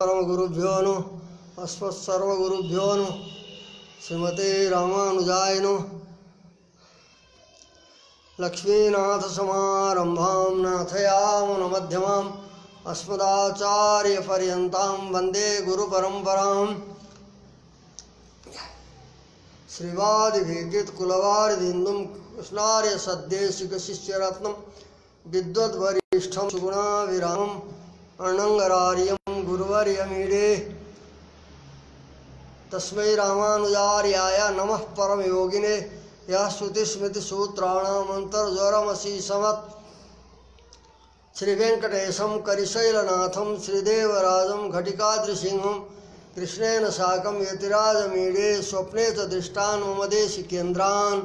परमगुरुभ्यो नमः अस्मत्सर्वगुरुभ्यो नमः श्रीमते रामानुजाय नमः। लक्ष्मीनाथसमारम्भां नाथयामुनमध्यमाम् अस्मदाचार्यपर्यन्तां वन्दे गुरुपरम्पराम्। श्रीवादिभिर्गीतकुलवारिदिन्दुं कृष्णार्य सद्देशिकशिष्यरत्नं विद्वद्वरिष्ठं सुगुणाविरामम् अनंगरार्यं गुरुवर्यमीडे तस्मै रामानुजार्याय नमः परमयोगिने यः श्रुतिस्मृतिसूत्राणामन्तर्ज्वरमशीसमत् श्रीवेङ्कटेशं करिशैलनाथं श्रीदेवराजं घटिकाद्रिसिंहं कृष्णेन साकं यतिराजमीडे स्वप्ने च दृष्टान् मम देशिकेन्द्रान्।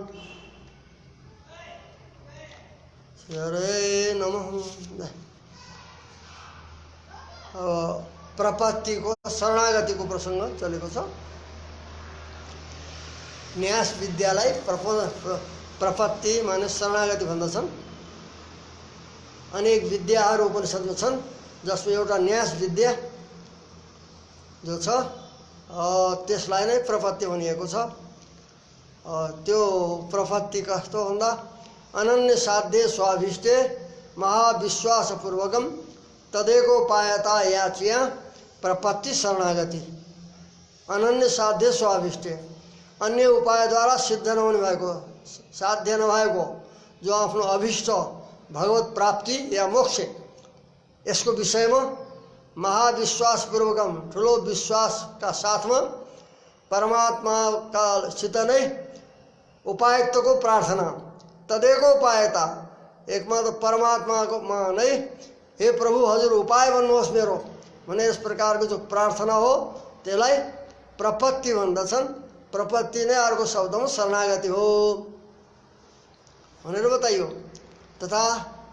हरे नमः। प्रपत्ति को शरणागति को प्रसंग चलेको छ। न्यास विद्यालाई प्रपत्ति माने शरणागति भन्दछन्। अनेक विद्याहरू उपनिषदमा छन् जसमा एउटा न्यास विद्या जो छ त्यसलाई नै प्रपत्ति भनिएको छ। त्यो प्रपत्ति कस्तो भन्दा अनन्य साध्य स्वाभिष्टे महाविश्वासपूर्वकम तदेकोपायता याचिया प्रपत्ति शरणागति। अनन्य साध्य स्वाभिष्टे अन्य उपाय द्वारा सिद्ध नहुने भएको साध्य नभएको जो आफ्नो अभिष्ट भगवत प्राप्ति या मोक्ष यसको विषयमा महाविश्वासपूर्वकम ठुलो विश्वासका साथमा परमात्माका सित नै उपायत्वको प्रार्थना तदेकोपायता एकमात्र परमात्माको नै हे प्रभु हजुर उपाय भन्नुहोस् मेरो भने यस प्रकारको जो प्रार्थना हो त्यसलाई प्रपत्ति भन्दछन्। प्रपत्ति नै अर्को शब्दमा शरणागति हो भनेर बताइयो। तथा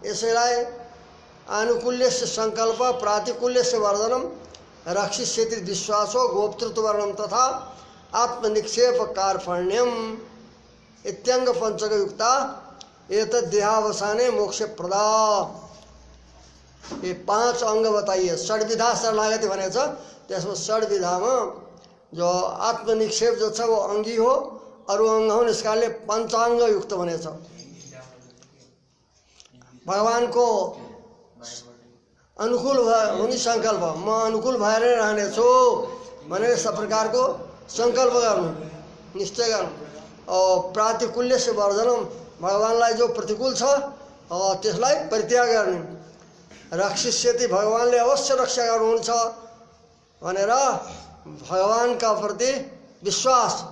यसैलाई आनुकूल्यस्य संकल्प प्रातिकूल्यस्य वर्जनम रक्षिष्यति विश्वासो गोप्तृत्ववर्णम तथा आत्मनिक्षेप कार्पण्यम इत्यंग पंचकयुक्ता एतद् देहावसाने मोक्ष प्रदा। ये 5 अंग बताइए। षड्विधा शरणागति भनेको छ त्यसमा षड्विधामा जो आत्मनिक्षेप जो छ वो अंगी हो अरु अंग हो इस कारणले पंचांग युक्त भनेको छ। भगवान को अनुकूल हुने संकल्प म अनुकूल भएर रहने छु भनेर सब प्रकारको संकल्प गर्नु निश्चय गर्नु। और प्रातिकूल्य से वर्जनम भगवानलाई जो प्रतिकूल छ त्यसलाई परित्याग गर्ने। रक्षिष्यति भगवानले अवश्य रक्षा गर्नुहुन्छ भनेर भगवानका प्रति विश्वास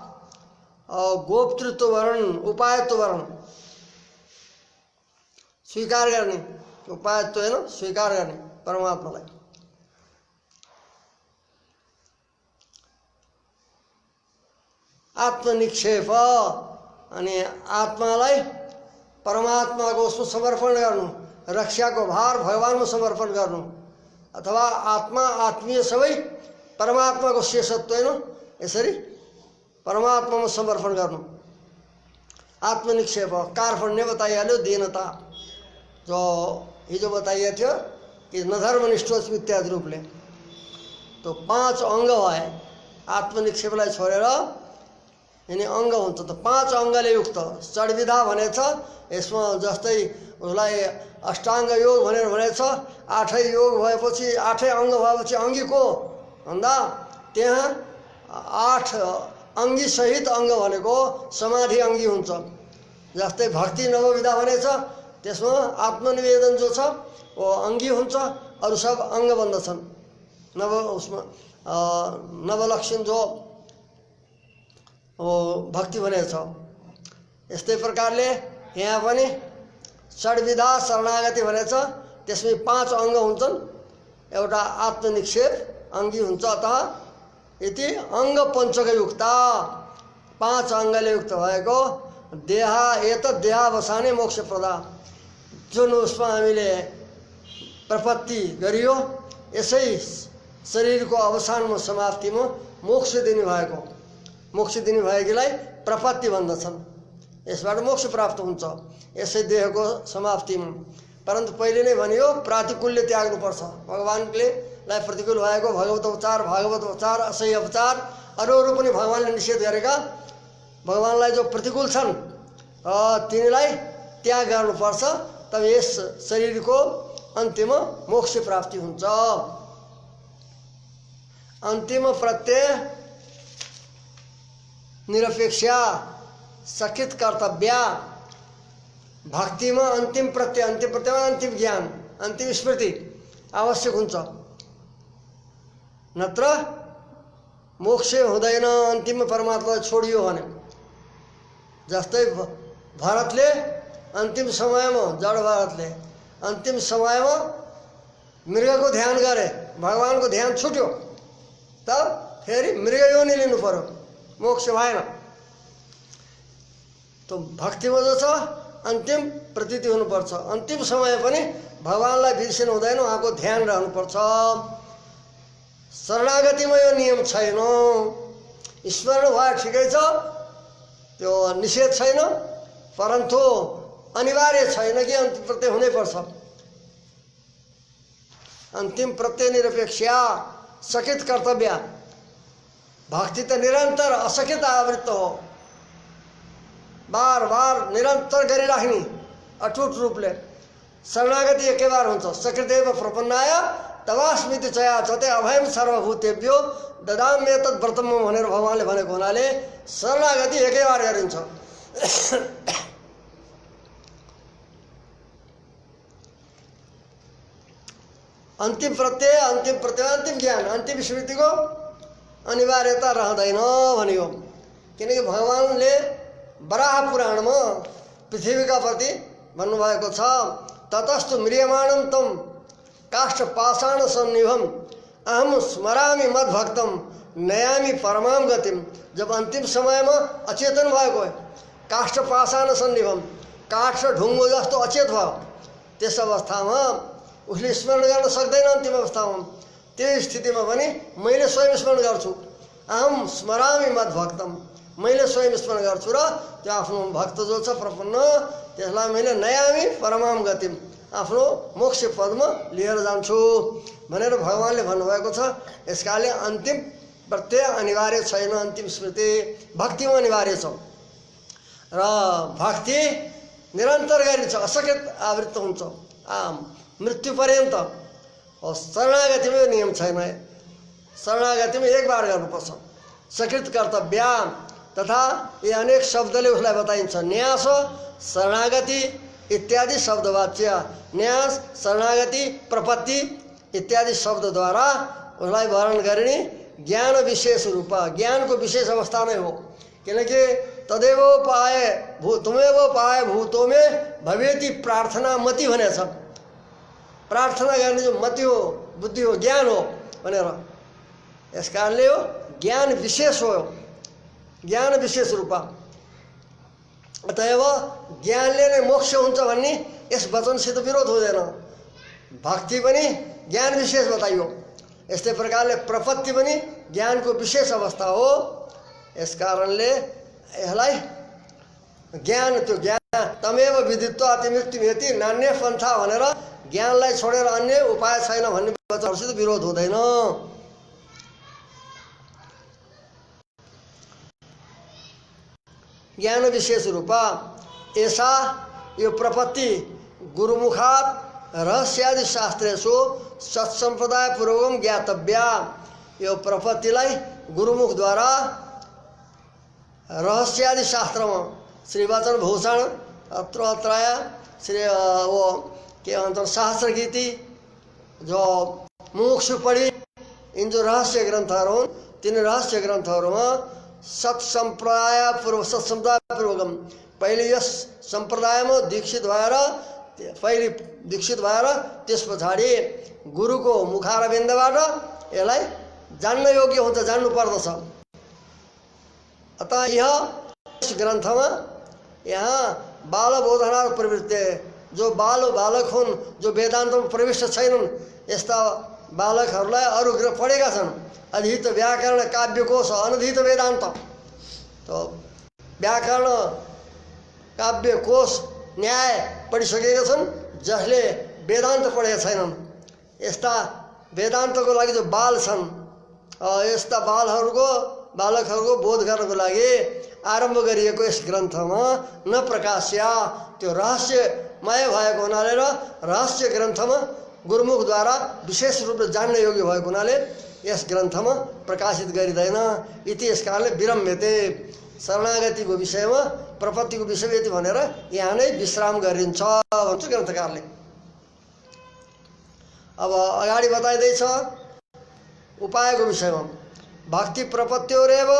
और गोप्तृत्व वर्ण उपायत्व वर्ण स्वीकार गर्ने। उपायत्व हैन स्वीकार गर्ने परमात्मालाई। आत्मनिक्षेप अनि आत्मालाई परमात्माको उसमा समर्पण गर्नु। रक्षा को भार भगवान में समर्पण गर्नु अथवा आत्मा आत्मीय सबै परमात्मा को शेषत्व हैन यसरी परमात्मा में समर्पण गर्नु। आत्मनिक्षेप कार्पण्य बताइहाल्यो दीनता जो हिजो बताइए थियो कि नधर्मनिष्ठोस् इत्यादि रूपले तो 5 अंग भए आत्मनिक्षेपलाई छोडेर यिनी अंग हुन्छ। त 5 अंगले युक्त षड्विधा भनेछ। यसमा जस्तै उसलाई अष्टांग योग भनेर भनेछ। 8 योग भएपछि 8 अंग भएपछि अंगी को भन्दा त्यहाँ 8 अंगी सहित अंग भनेको समाधि अंगी हुन्छ। जस्तै भक्ति नवविधा भनेछ त्यसमा आत्मनिवेदन जो छ वो अंगी हुन्छ अरु सब अंग बन्दछन्। नव उसमा नवलक्षण जो भक्ति भनेछ। यस्तै प्रकारले यहाँ पनि षड्विधा शरणागति भनेछ त्यसमै 5 अंग हुन्छन्। एउटा आत्मनिक्षेप अंगी हुन्छ। अतः यति अंग पंचकयुक्ता 5 अंगले युक्त भएको देहा एतद् देहावसाने मोक्ष प्रदा जुन उसमा हामीले प्रपत्ति गरियो यसै शरीरको अवसानमा समाप्तिमा मोक्ष दिने भएको मोक्ष दिने भएकीलाई प्रपत्ति भन्दछन्। यसबाट मोक्ष प्राप्त हुन्छ यसै देहको समाप्तिमा। परन्तु पहिले नै भनियो प्रातिकूल्य त्याग्नुपर्छ। भगवानले लाई प्रतिकूल भएको भागवत उपचार असह्य उपचार अरू पनि भगवानले निषेध गरेका भगवानलाई जो प्रतिकूल छन् तिनीलाई त्याग गर्नुपर्छ। तब यस शरीरको अन्तिम मोक्ष प्राप्ति हुन्छ। अन्तिम प्रत्यय निरपेक्षा सकित कर्तव्या भक्तिमा अन्तिम प्रत्यय अन्तिम ज्ञान अन्तिम स्मृति आवश्यक हुन्छ, नत्र मोक्ष हुँदैन। अन्तिम परमात्मा छोडियो भने जस्तै भरतले अन्तिम समयमा जड भरतले अन्तिम समयमा मृगको ध्यान गरे, भगवानको ध्यान छुट्यो, तब फेरि मृग योनि लिनु पर्यो, मोक्ष भएन। तो भक्तिमा जो छ अन्तिम प्रतीति हुनुपर्छ। अन्तिम समय पनि भगवानलाई बिर्सिनु हुँदैन, उहाँको ध्यान रहनुपर्छ। शरणागतिमा यो नियम छैन। स्मरण भए ठिकै छ, त्यो निषेध छैन, परन्तु अनिवार्य छैन कि अन्तिम प्रत्यय हुनैपर्छ। अन्तिम प्रत्यय निरपेक्षा सकित कर्तव्य भक्ति त निरन्तर असकित आवृत्त हो, बार बार निरन्तर गरिराख्ने अटुट रूपले। शरणागति एकै बार हुन्छ। सकृदेव प्रपन्नाय तवास्मिति चया चते अभयम सर्वभूतेभ्यो ददाम्येतत् व्रतम भनेर भगवानले भनेको हुनाले शरणागति एकै बार गरिन्छ। अन्तिम प्रत्यय अन्तिम ज्ञान अन्तिम स्मृतिको अनिवार्यता रहँदैन भनियो। किनकि भगवानले वराह पुराणमा पृथ्वीका प्रति भन्नुभएको छ, ततस्तु म्रियमाणं तम काष्ठ पाषाण सन्निभम अहम स्मरामि मद्भक्तम नयामि परमाम गतिम। जब अन्तिम समयमा अचेतन भएको है, काष्ठ पाषाण सन्निभम काठ र ढुङ्गो जस्तो अचेत भयो, त्यस अवस्थामा उसले स्मरण गर्न सक्दैन। अन्तिम अवस्थामा त्यो स्थितिमा पनि मैले स्वयं स्मरण गर्छु, अहम स्मरामि मद्भक्तम, मैले स्वयं स्मरण गर्छु र त्यो आफ्नो भक्त जो छ प्रपन्न त्यसलाई मैले नयामी परमाम गतिम आफ्नो मोक्ष पदमा लिएर जान्छु भनेर भगवानले भन्नुभएको छ। यसकाले अन्तिम प्रत्यय अनिवार्य छैन, अन्तिम स्मृति भक्तिमा अनिवार्य छ र भक्ति निरन्तर गरिन्छ, असकित आवृत्त हुन्छ मृत्यु पर्यन्त। शरणागतिमा यो नियम छैन। शरणागतिमा एक बार गर्नुपर्छ। सकृत कर्तव्य तथा ये अनेक शब्दले उसलाई बताइन्छ। न्यास शरणागति इत्यादि शब्दवाच्य, न्यास शरणागति प्रपत्ति इत्यादि शब्दद्वारा उसलाई वर्णन गरिने ज्ञान विशेष रूप, ज्ञानको विशेष अवस्था नै हो। किनकि तदेव पाए तुमेव पाए भूतो में भवेति प्रार्थना मति भनेको छ। प्रार्थना गर्ने जो मति हो, बुद्धि हो, ज्ञान हो भनेर। यस कारणले हो ज्ञान विशेष हो, ज्ञान विशेष रूप। अतएव ज्ञानले नै मोक्ष हुन्छ भन्ने यस वचनसित विरोध हुँदैन। भक्ति पनि ज्ञान विशेष बताइयो, यस्तै प्रकारले प्रपत्ति पनि ज्ञानको विशेष अवस्था हो। यस कारणले यसलाई ज्ञान, त्यो ज्ञान तमेव विदित्वा अतिमृत्युमेति नान्य पन्था भनेर ज्ञानलाई छोडेर अन्य उपाय छैन भन्ने वचनसित विरोध हुँदैन। ज्ञान विशेष रूप ऐसा यो प्रपत्ति गुरुमुखात रहस्यादि शास्त्रेषु सत्सम्प्रदाय पूर्वकम ज्ञातव्या। यो प्रपत्तिलाई गुरुमुखद्वारा रहस्यादि शास्त्रमा श्रीवचन भूषण अत्रय श्री वो के भन्छ सहस्र गीति जो मुमुक्षु पढी इन जो रहस्य ग्रन्थहरू हुन् तीन रहस्य ग्रन्थहरूमा सत्सम्प्रदाय पूर्वकम पहिले यस सम्प्रदायमा दीक्षित भएर त्यस पछाडि गुरुको मुखारविन्दबाट यसलाई जान्न योग्य हुन्छ, जान्नु पर्दछ। अतः यस ग्रन्थमा यहाँ बालबोधना प्रवृत्ति जो बालक हुन्, जो वेदान्तमा प्रविष्ट छैनन्, यस्ता बालकहरूलाई अरू ग्रन्थ पढेका छन्, अधीत व्याकरण काव्यकोश अनधीत वेदान्त, तो व्याकरण काव्यकोश न्याय पढिसकेका छन्, जसले वेदान्त पढेका छैनन्, यस्ता वेदान्तको लागि जो बाल छन् यस्ता बालकहरूको बोध गर्नको लागि आरम्भ गरिएको यस ग्रन्थमा न प्रकाश्या त्यो रहस्यमय भएको हुनाले र रहस्य ग्रन्थमा गुरुमुखद्वारा विशेष रूपले जान्न योग्य भएको हुनाले यस ग्रन्थमा प्रकाशित गरिँदैन। इति यस कारणले विरम्यते शरणागतिको विषयमा प्रपत्तिको विषय यति भनेर यहाँ नै विश्राम गरिन्छ भन्छ ग्रन्थकारले। अब अगाडि बताइँदैछ उपायको विषयमा। भक्ति प्रपत्तिरेव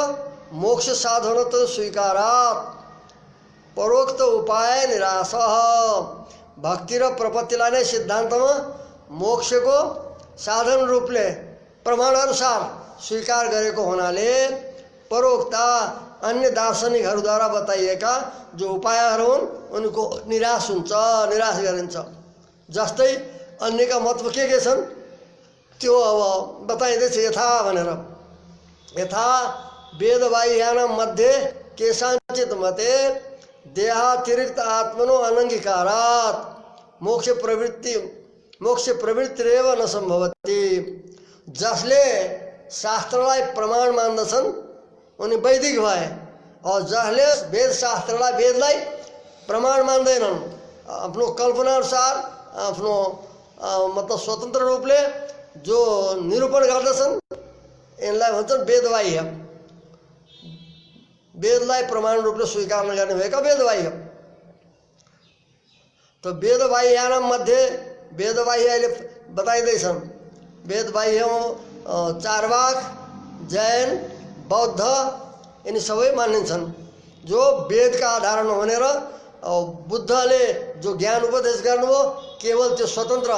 मोक्ष साधनत्व स्वीकारात् परोक्त उपाय निराश। भक्ति र प्रपत्तिलाई नै सिद्धान्तमा मोक्षको साधन रूपले प्रमाणअनुसार स्वीकार गरेको हुनाले परोक्ता अन्य दार्शनिकहरूद्वारा बताइएका जो उपायहरू हुन् उनको निराश हुन्छ, निराश गरिन्छ। जस्तै अन्यका मतमा के छन् त्यो अब बताइँदैछ यथा भनेर। यथा वेदबाह्यानां मध्ये केषाञ्चित् मते देहातिरिक्त आत्मनो अनङ्गीकारात् मोक्ष प्रवृत्तिरेव न सम्भवति। जसले शास्त्रलाई प्रमाण मान्दछन् उनी वैदिक भए, और जसले वेदलाई प्रमाण मान्दैनन्, आफ्नो कल्पनाअनुसार आफ्नो मतलब स्वतन्त्र रूपले जो निरूपण गर्दछन् यिनलाई भन्छन् वेदबाह्य। वेदलाई प्रमाण रूपले स्वीकार नगर्ने भएका वेदबाह्य। तो वेदबाह्यानां मध्ये वेदबाह्यले बताइँदैछन्। वेदबाह्य चारवाक, जैन, बौद्ध यिनी सबै मानिन्छन्। जो वेदका आधारमा भनेर बुद्धले जो ज्ञान उपदेश गर्नुभयो केवल त्यो स्वतन्त्र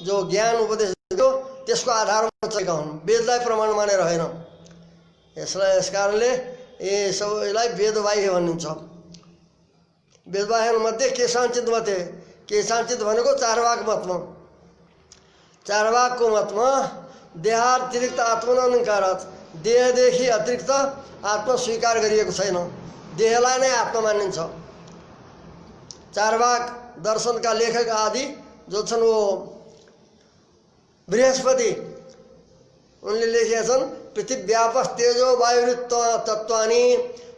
जो ज्ञान उपदेश दियो त्यसको आधारमा चलेका हुन्, वेदलाई प्रमाण मानेर होइन। यस कारणले ये सबैलाई वेदबाह्य भनिन्छ। वेदबाह्यमध्ये केषाञ्चित् मते, केषाञ्चित् भनेको चारवाक मतमा। चारवाकको मतमा देहातिरिक्त आत्मनङ्कारात् देहदेखि अतिरिक्त आत्मा स्वीकार गरिएको छैन, देहलाई नै आत्मा मानिन्छ। चारवाक दर्शनका लेखक आदि जो छन् वो बृहस्पति उनले लेखेका छन् पृथिव्यापस तेजो वायुरित्व तत्त्वानि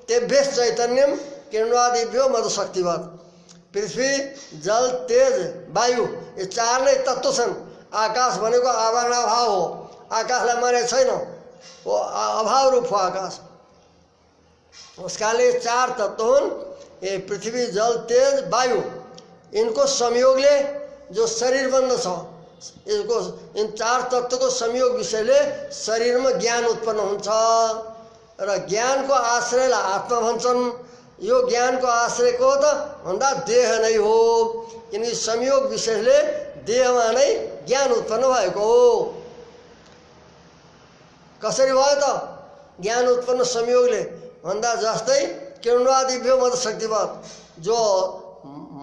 तेभ्यश्च चैतन्यम किण्वादिभ्यो मदशक्तिवत्। पृथ्वी, जल, तेज, वायु ये चार नै तत्त्व छन्। आकाश भनेको आभाव हो, आकाशलाई मानेको छैन, वो अभाव रूप हो आकाश। उसकाले चार तत्त्व हुन्, ये पृथ्वी, जल, तेज, वायु। इनको संयोगले जो शरीर बन्दछ, यसको इन चार तत्त्वको संयोग विषयले शरीरमा ज्ञान उत्पन्न हुन्छ र ज्ञानको आश्रयलाई आत्मा भन्छन्। यो ज्ञानको आश्रय को त भन्दा देह नै हो, किनकि संयोग विशेषले देहमा नै ज्ञान उत्पन्न भएको हो। कसरी भयो त ज्ञान उत्पन्न संयोगले भन्दा जस्तै किण्वादिभ्यो मदशक्तिवत् जो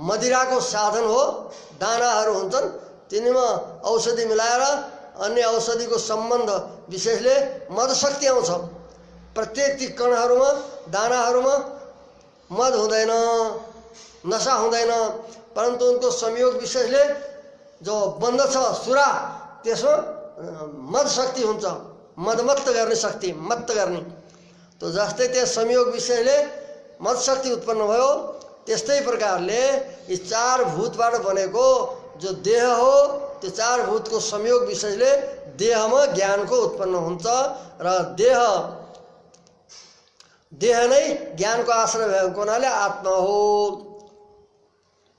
मदिराको साधन हो, दानाहरू हुन्छन् तिनीमा औषधि मिलाएर अन्य औषधिको सम्बन्ध विशेषले मदशक्ति आउँछ। प्रत्येक ती कणहरूमा दानाहरूमा मद हुँदैन, नशा हुँदैन, परन्तु उनको संयोग विशेषले जो बन्दछ सुरा त्यसमा मद शक्ति हुन्छ, मदमत्त गर्ने शक्ति, मत्त गर्ने। तो जस्तै त्यस संयोग विषयले मद शक्ति उत्पन्न भयो, त्यस्तै प्रकारले यी चार भूतबाट बनेको जो देह हो त्यो चार भूतको संयोग विषयले देहमा ज्ञानको उत्पन्न हुन्छ र देह नै ज्ञानको आश्रय भएको हुनाले आत्मा हो।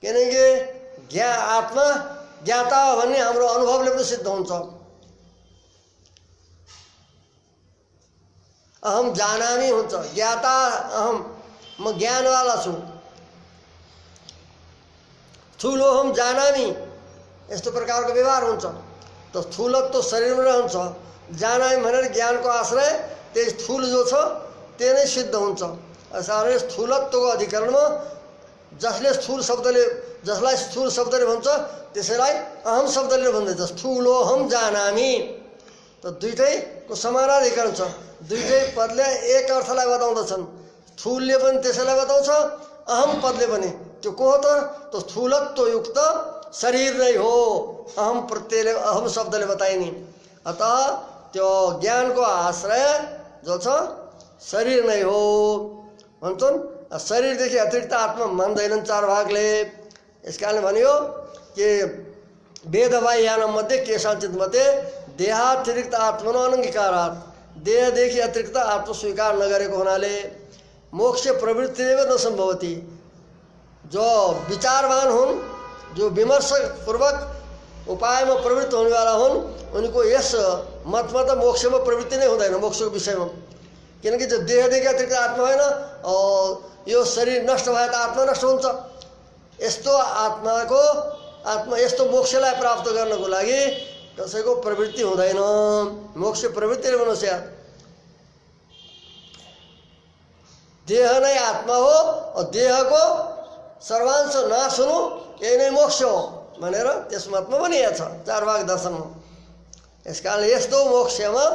किनकि आत्मा ज्ञाता हो भन्ने हाम्रो अनुभवले पनि सिद्ध हुन्छ। अहम जानामि हुन्छ, ज्ञाता अहम, म ज्ञानवाला छु। स्थूलो हम जानामि यस्तो प्रकारको व्यवहार हुन्छ। त स्थूलत्व शरीरमा रहन्छ, जानामि भनेर ज्ञानको आश्रय त्यही स्थूल जो छ त्यो नै सिद्ध हुन्छ। यसरी स्थूलत्वको अधिकरणमा जसलाई स्थूल शब्दले भन्छ त्यसैलाई अहम शब्दले भन्दछ। स्थूलो हम जानामि त दुईटैको समानाधिकरण छ, दुईटै पदले एक अर्थलाई बताउँदछन्। स्थूलले पनि त्यसैलाई बताउँछ, अहम पदले पनि। त्यो को हो त स्थूलत्व युक्त शरीर नै हो, अहम प्रत्ययले अहम शब्दले बताइने। अतः त्यो ज्ञानको आश्रय जो छ शरीर नै हो भन्छन्। शरीरदेखि अतिरिक्त आत्मा मान्दैनन् चार भागले। यस कारणले भनियो कि वेदवाह्यानां मध्ये केषाञ्चित् मते देहातिरिक्त आत्मनो अनङ्गीकारात्, देहदेखि अतिरिक्त आत्मा स्वीकार नगरेको हुनाले मोक्ष प्रवृत्ति न सम्भवति। जो विचारवान हुन्, जो विमर्शपूर्वक उपायमा प्रवृत्त हुनेवाला हुन्, उनको यस मतमा त मोक्षमा प्रवृत्ति नै हुँदैन मोक्षको विषयमा। किनकि जो देहदेखि अतिरिक्त आत्मा होइन, यो शरीर नष्ट भए त आत्मा नष्ट हुन्छ। यस्तो आत्मा यस्तो मोक्षलाई प्राप्त गर्नको लागि कसैको प्रवृत्ति हुँदैन। मोक्ष प्रवृत्तिले मनुष्य देह नै आत्मा हो, और देहको सर्वांश नाश हुनु यही नै मोक्ष हो भनेर त्यस मतमा भनिएको छ चार भाग दर्शनमा। यस कारणले यस्तो मोक्षमा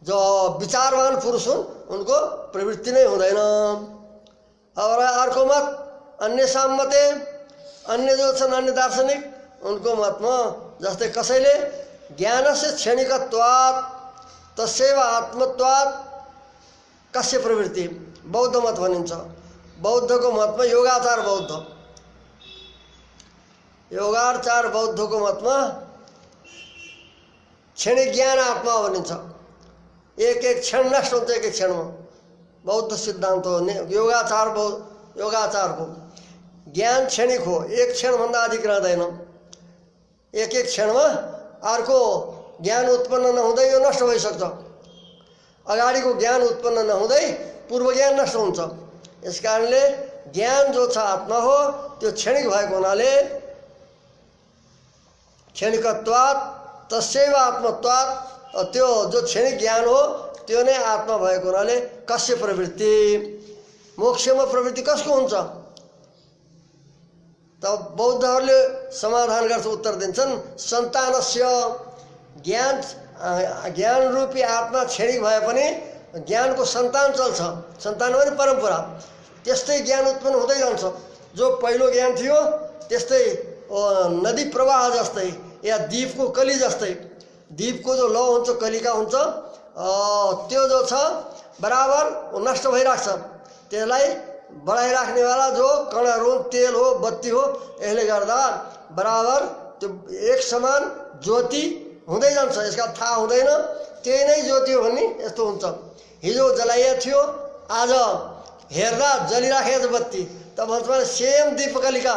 जो विचारवान पुरुष हुन् उनको प्रवृत्ति नै हुँदैन। अब अर्को मत अन्य मते, अन्य जो छन् अन्य दार्शनिक, उनको मतमा जस्तै कसैले ज्ञानस्य क्षणिकत्वात् तस्यैव आत्मत्वात् कस्य प्रवृत्ति, बौद्ध मत भनिन्छ। बौद्धको मतमा योगाचार बौद्धको मतमा क्षणिक ज्ञान आत्मा भनिन्छ। एक क्षण नष्ट हुन्छ एक क्षणमा। बौद्ध सिद्धान्त हो योगाचारको। ज्ञान क्षणिक हो, एक क्षणभन्दा अधिक रहँदैन। एक क्षणमा अर्को ज्ञान उत्पन्न नहुँदै यो नष्ट भइसक्छ। अगाडिको ज्ञान उत्पन्न नहुँदै पूर्व ज्ञान नष्ट हुन्छ। यस कारणले ज्ञान जो छ आत्मा हो, त्यो क्षणिक भएको हुनाले क्षणिकत्वात् तस्यैव आत्मत्वात्, त्यो जो क्षणिक ज्ञान हो त्यो नै आत्मा भएको हुनाले कस्य प्रवृत्ति, मोक्षमा प्रवृत्ति कसको हुन्छ? तब बौद्धहरूले समाधान गर्छ, उत्तर दिन्छन् सन्तानस्य। ज्ञान रूपी आत्मा क्षणिक भए पनि ज्ञानको सन्तान चल्छ। सन्तान भने परम्परा। त्यस्तै ज्ञान उत्पन्न हुँदै जान्छ। जो पहिलो ज्ञान थियो त्यस्तै नदी प्रवाह जस्तै या द्वीपको कली जस्तै, द्वीपको जो लौ हुन्छ, कलिका हुन्छ, त्यो जो छ बराबर नष्ट भइरहेको छ। त्यसलाई बढाइराख्नेवाला जो कणहरू, तेल हो, बत्ती हो, यसले गर्दा बराबर त्यो एक समान ज्योति हुँदै जान्छ। यसका थाहा हुँदैन त्यही नै ज्योति हो भन्ने यस्तो हुन्छ। हिजो जलाइएको थियो, आज हेर्दा जलिराखेको बत्ती, त भन्छ भने सेम दीपकलिका,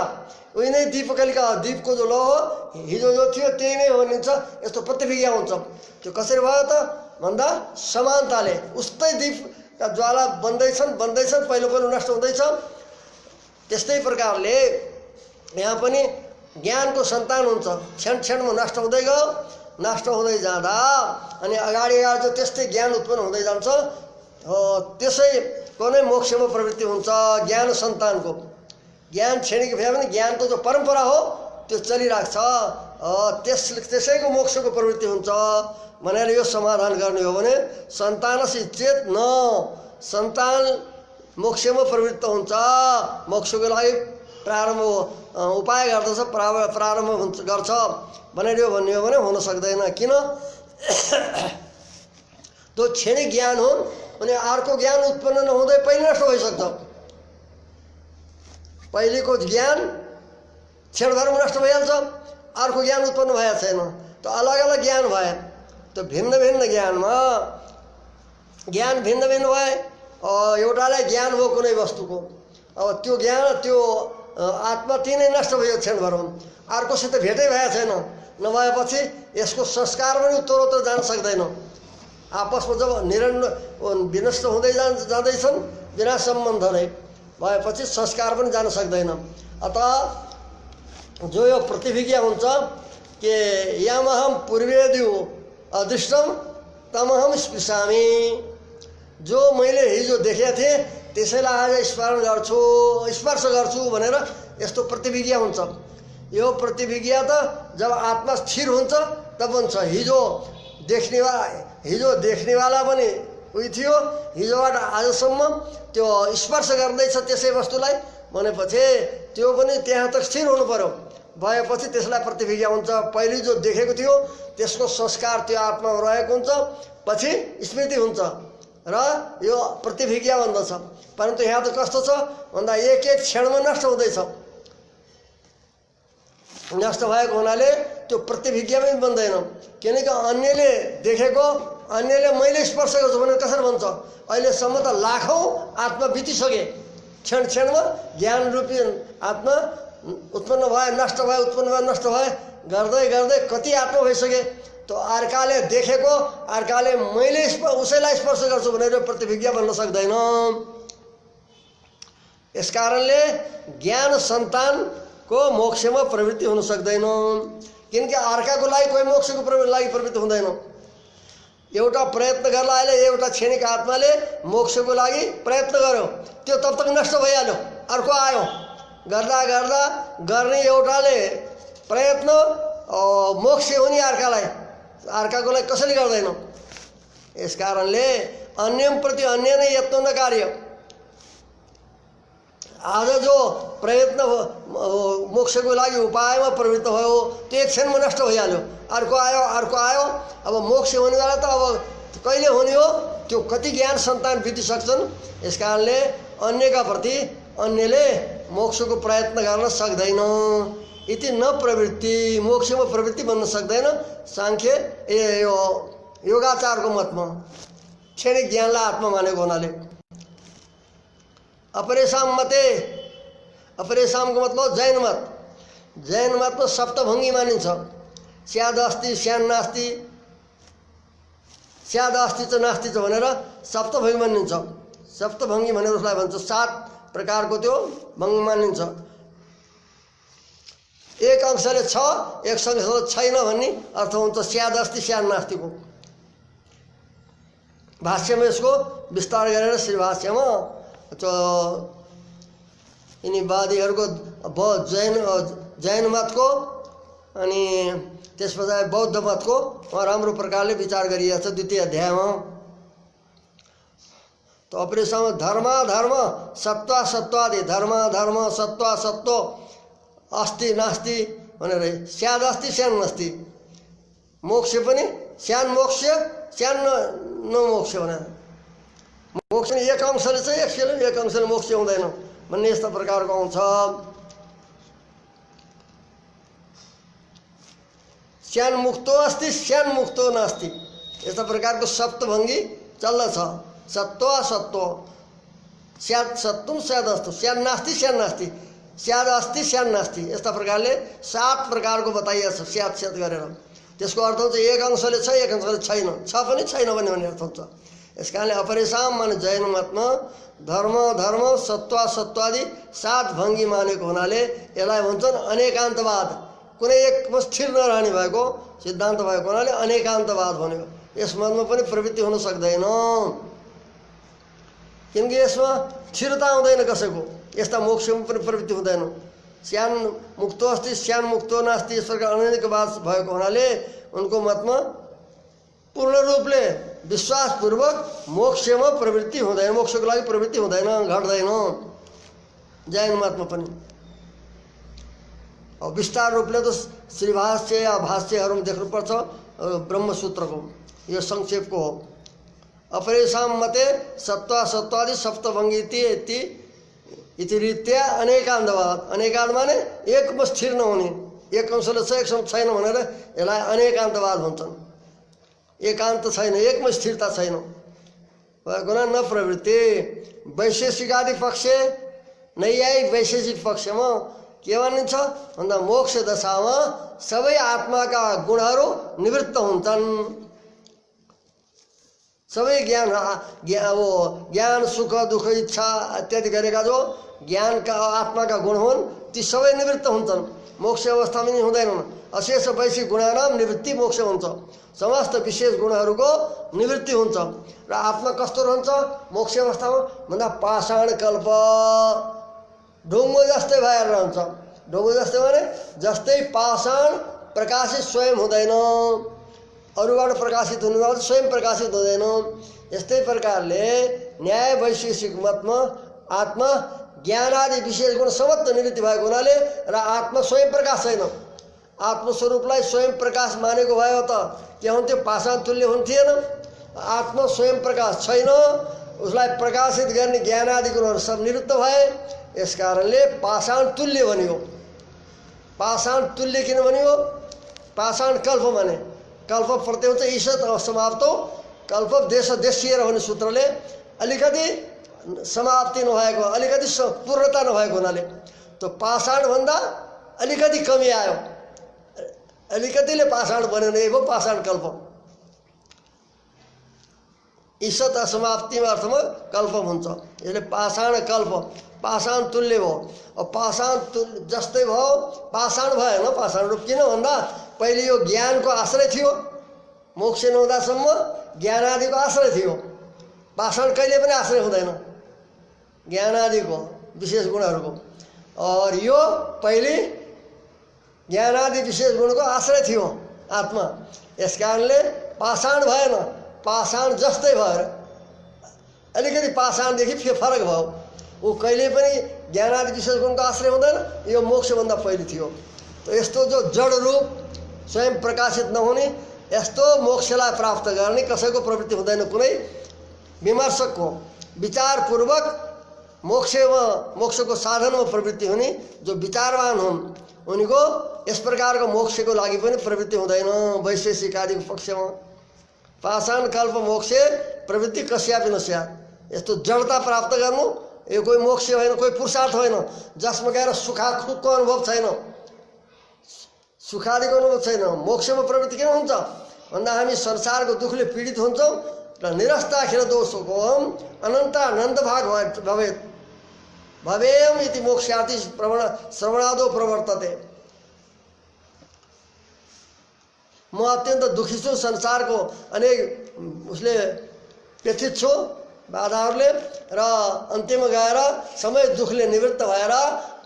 उही नै दीपकलिका हो। दीपको जो लौ हो, हिजो जो थियो त्यही नै हो भनिन्छ। यस्तो प्रतिभिज्ञा हुन्छ। त्यो कसरी भयो त भन्दा समानताले उस्तै दीपका ज्वाला बन्दैछन्, पहिलो नष्ट हुँदैछ। त्यस्तै प्रकारले यहाँ पनि ज्ञानको सन्तान हुन्छ। क्षणमा नष्ट हुँदै गयो, नष्ट हुँदै जाँदा अनि अगाडि चाहिँ त्यस्तै ज्ञान उत्पन्न हुँदै जान्छ। त्यसैको नै मोक्षमा प्रवृत्ति हुन्छ ज्ञान सन्तानको। ज्ञान क्षणिक भए पनि ज्ञानको जो परम्परा हो त्यो चलिरहेको छ, त्यसैको मोक्षको प्रवृत्ति हुन्छ भनेर यो समाधान गर्ने हो भने सन्तानस्य चेत न, सन्तान मोक्षमा प्रवृत्त हुन्छ। मोक्षको लागि प्रारम्भ उपाय गर्दछ, प्रारम्भ गर्छ भनेर यो भन्ने हो भने हुन सक्दैन। किन? त्यो क्षणिक ज्ञान हो अनि अर्को ज्ञान उत्पन्न नहुँदै पहिले नष्ट भइसक्छ। पहिलेको ज्ञान क्षणभरमा नष्ट भइहाल्छ, अर्को ज्ञान उत्पन्न भएको छैन। त अलग अलग ज्ञान भए, त्यो भिन्न भिन्न ज्ञानमा ज्ञान भिन्न भिन्न भए। एउटालाई ज्ञान हो कुनै वस्तुको, अब त्यो ज्ञान त्यो आत्मा ती नै नष्ट भयो क्षणभरमा, अर्कोसित भेटै भएको छैन। नभएपछि यसको संस्कार पनि उत्तरोत्तर जान सक्दैन। आपसमा जब विनष्ट हुँदै जाँदैछन् बिना सम्बन्ध नै भएपछि संस्कार पनि जान सक्दैन। अतः जो यो प्रतिभिज्ञा हुन्छ कि यमहम पूर्वेद्यु अदृष्टम तमहम स्पृशामि, जो मैले हिजो देखेको थिएँ त्यसैलाई आज स्मरण गर्छु, स्पर्श गर्छु भनेर यस्तो प्रतिभिज्ञा हुन्छ। यो प्रतिभिज्ञा त जब आत्मा स्थिर हुन्छ तब हुन्छ। हिजो देख्नेवाला पनि उही थियो, हिजोबाट आजसम्म त्यो स्पर्श गर्दैछ त्यसै वस्तुलाई भनेपछि त्यो पनि त्यहाँ तक स्थिर हुनु पर्यो। भएपछि त्यसलाई प्रतिभिज्ञा हुन्छ। पहिले जो देखेको थियो त्यसको संस्कार त्यो आत्मामा रहेको हुन्छ, पछि स्मृति हुन्छ र यो प्रतिभिज्ञा भन्दछ। परन्तु यहाँ त कस्तो छ भन्दा एक एक क्षणमा नष्ट हुँदैछ। नष्ट भएको हुनाले त्यो प्रतिभिज्ञामै बन्दैन। किनकि अन्यले देखेको, अन्यले मैले स्पर्श गर्छु भनेर कसरी भन्छ? अहिलेसम्म त लाखौँ आत्मा बितिसके, क्षण क्षणमा ज्ञान रूपी आत्मा उत्पन्न भए, नष्ट भए, उत्पन्न भए, नष्ट भए गर्दै गर्दै कति आत्मा भइसके। त अर्काले देखेको, अर्काले मैले उसैलाई स्पर्श गर्छु भनेर प्रतिभिज्ञा बन्न सक्दैन। यसकारणले ज्ञान सन्तानको मोक्षमा प्रवृत्ति हुन सक्दैन। किनकि अर्काको लागि कोही मोक्षको लागि प्रवृत्ति हुँदैन। एउटा प्रयत्न गर्ला, अहिले एउटा क्षणिक आत्माले मोक्षको लागि प्रयत्न गर्यो, त्यो तब तक नष्ट भइहाल्यो, अर्को आयो। गर्दा गर्दा गर्ने एउटाले प्रयत्न मोक्ष हुने अर्कालाई, अर्काको लागि कसैले गर्दैन। यस कारणले अन्यप्रति अन्य नै यत्न नकार्य। आज जो प्रयत्न मोक्षको लागि उपायमा प्रवृत्त भयो त्यो एक क्षणमा नष्ट भइहाल्यो, अर्को आयो, अर्को आयो। अब मोक्ष हुनेवाला त अब कहिले हुने हो? त्यो कति ज्ञान सन्तान बितिसक्छन्। यस कारणले अन्यका प्रति अन्यले मोक्षको प्रयत्न गर्न सक्दैन। इति न प्रवृत्ति, मोक्षमा प्रवृत्ति बन्न सक्दैन सांख्य यो योगाचारको मतमा, क्षणिक ज्ञानलाई आत्मा मानेको हुनाले। अपरेशाम मते, अपरेशामको मतलब जैन मत। जैन मतमा सप्तभङ्गी मानिन्छ। स्याद अस्ति, स्यान नास्ति, स्याद अस्ति च नास्ति च भनेर सप्तभङ्गी मानिन्छ। सप्तभङ्गी भनेर उसलाई भन्छ, 7 प्रकारको त्यो भङ्गी मानिन्छ। एक अंशले छ, एक अंशले छैन भन्ने अर्थ हुन्छ स्याद अस्ति स्यान नास्तिको। भाष्यमा यसको विस्तार गरेर श्री भाष्यमा यिनी वादीहरूको जैन मतको अनि त्यस पछाडि बौद्ध मतको राम्रो प्रकारले विचार गरिएको छ 2य अध्यायमा। तो अपरेशम धर्म धर्म सत्व सत्वादि, धर्म धर्म सत्व सत्व अस्ति नास्ति भनेर स्याद अस्ति स्यान नास्ति। मोक्ष पनि स्यान मोक्ष स्यान नमोक्ष भनेर। मोक्ष एक अंशले चाहिँ एक अंशले मोक्ष हुँदैन भन्ने यस्ता प्रकारको आउँछ। स्यान मुक्तो अस्ति स्यान मुक्तो नास्ति, यस्ता प्रकारको सप्तभङ्गी चल्दछ। सत्व असत्व, स्याद सत्वम स्याद अस्तु, स्यान नास्ति स्यान नास्ति, स्याद अस्ति स्यान नास्ति, यस्ता प्रकारले 7 प्रकारको बताइएको छ स्याद स्याद गरेर। त्यसको अर्थ हुन्छ एक अंशले छ एक अंशले छैन, छ पनि छैन भन्ने अर्थ हुन्छ। यस कारणले अपरेशाम माने जैन मतमा धर्म धर्म सत्व सत्वादि 7 भङ्गी मानेको हुनाले यसलाई भन्छन् अनेकान्तवाद। कुनै एकमा स्थिर नरहने भएको सिद्धान्त भएको हुनाले अनेकान्तवाद भनेको। यस मतमा पनि प्रवृत्ति हुन सक्दैन, किनकि यसमा स्थिरता हुँदैन कसैको। यस्ता मोक्षमा पनि प्रवृत्ति हुँदैन। स्यान मुक्तो अस्ति स्यान मुक्तो नास्ति, यस प्रकार अनेकवाद भएको हुनाले उनको मतमा पूर्ण रूपले विश्वासपूर्वक मोक्षमा प्रवृत्ति हुँदैन, मोक्षको लागि प्रवृत्ति हुँदैन, घट्दैन जैन मतमा पनि। अब विस्तार रूपले त श्री भाष्य या भाष्यहरूमा देख्नुपर्छ ब्रह्मसूत्रको, यो संक्षेपको हो। अपरेशाम मते सत्व सत्वादि सप्तभङ्गी इति रीत्या अनेकान्तवाद। अनेकान्त माने एकमा स्थिर नहुने, एक अंशले छ एक अंश छैन भनेर यसलाई अनेकान्तवाद भन्छन्। एकान्त छैन, एकमा स्थिरता छैन भएको न प्रवृत्ति। वैशेषिक आदि पक्ष नैयायिक वैशेषिक पक्षमा के भनिन्छ भन्दा मोक्ष दशामा सबै आत्माका गुणहरू निवृत्त हुन्छन्। सबै ज्ञान सुख दुःख इच्छा इत्यादि गरेका जो ज्ञानका आत्माका गुण हुन् ती सबै निवृत्त हुन्छन्, मोक्ष अवस्थामा नि हुँदैनन्। अशेष वैश्विक गुणानाम निवृत्ति मोक्ष हुन्छ, समस्त विशेष गुणहरूको निवृत्ति हुन्छ। र आत्मा कस्तो रहन्छ मोक्ष अवस्थामा भन्दा पाषाण कल्प ढुङ्गो जस्तै भएर रहन्छ। ढुङ्गो जस्तै भने जस्तै पाषाण प्रकाशित स्वयं हुँदैन, अरूबाट प्रकाशित हुनु स्वयं प्रकाशित हुँदैन। यस्तै प्रकारले न्याय वैशेषिक मतमा आत्मा ज्ञान आदि विशेष गुण समत्व निवृत्ति भएको हुनाले र आत्मा स्वयं प्रकाश छैन। आत्मस्वरूपलाई स्वयं प्रकाश मानेको भयो त के हुन्थ्यो? पाषाण तुल्य हुन्थेन। आत्मा स्वयं प्रकाश छैन, उसलाई प्रकाशित गर्ने ज्ञान आदि गुणहरू सब निवृत्त भए। यस कारणले पाषाण तुल्य बनियो। पाषाण तुल्य किन बनियो? पाषाण कल्प माने कल्प प्रत्यय हुन्छ ईशत समाप्तो कल्प देश देशिएर भन्ने सूत्रले अलिकति समाप्ति नभएको, अलिकति पूर्णता नभएको हुनाले त्यो पाषाण भन्दा अलिकति कमी आयो, अलिकतिले पाषाण बन्यो भने भयो पाषाण कल्प। ईशत असमाप्तिमा अर्थमा कल्प हुन्छ। यसले पाषाण कल्प, पाषाण तुल्य भयो। अब पाषाण तुल्य जस्तै भयो, पाषाण भएन। पाषाण रूप किन भन्दा पहिले यो ज्ञानको आश्रय थियो, मोक्ष नहुँदासम्म ज्ञान आदिको आश्रय थियो। पाषाण कहिले पनि आश्रय हुँदैन ज्ञान आदिको विशेष गुणहरूको। और यो पहिले ज्ञान आदि विशेष गुणको आश्रय थियो आत्मा। यस कारणले पाषाण भएन, पाषाण जस्तै भएर अलिकति पाषाणदेखि फरक भयो। ऊ कहिले पनि ज्ञान आदि विशेष गुणको आश्रय हुँदैन, यो मोक्षभन्दा पहिले थियो। त यस्तो जो जड रूप स्वयं प्रकाशित नहुने यस्तो मोक्षलाई प्राप्त गर्ने कसैको प्रवृत्ति हुँदैन। कुनै विमर्शकको विचारपूर्वक मोक्षको साधनमा प्रवृत्ति हुने जो विचारवान हुन् उनको यस प्रकारको मोक्षको लागि पनि प्रवृत्ति हुँदैन वैशेषिक आदिको पक्षमा। पाषाण कल्प मोक्ष प्रवृत्ति कस्यापि नस्यात्। यस्तो जडता प्राप्त गर्नु यो कोही मोक्ष होइन, कोही पुरुषार्थ होइन जसमा गएर सुखको अनुभव छैन, सुखादिको अनुभव छैन। मोक्षमा प्रवृत्ति किन हुन्छ भन्दा हामी संसारको दुःखले पीडित हुन्छौँ र निरस्ताखेर दोषको अनन्तानन्द भाग भवेत् भवेयम् इति मोक्षार्थी श्रवणादो प्रवर्तते। म अत्यन्त दुखी छु, संसारको अनेक उसले व्यथित छु बाधाहरूले, र अन्त्यमा गएर समय दुखले निवृत्त भएर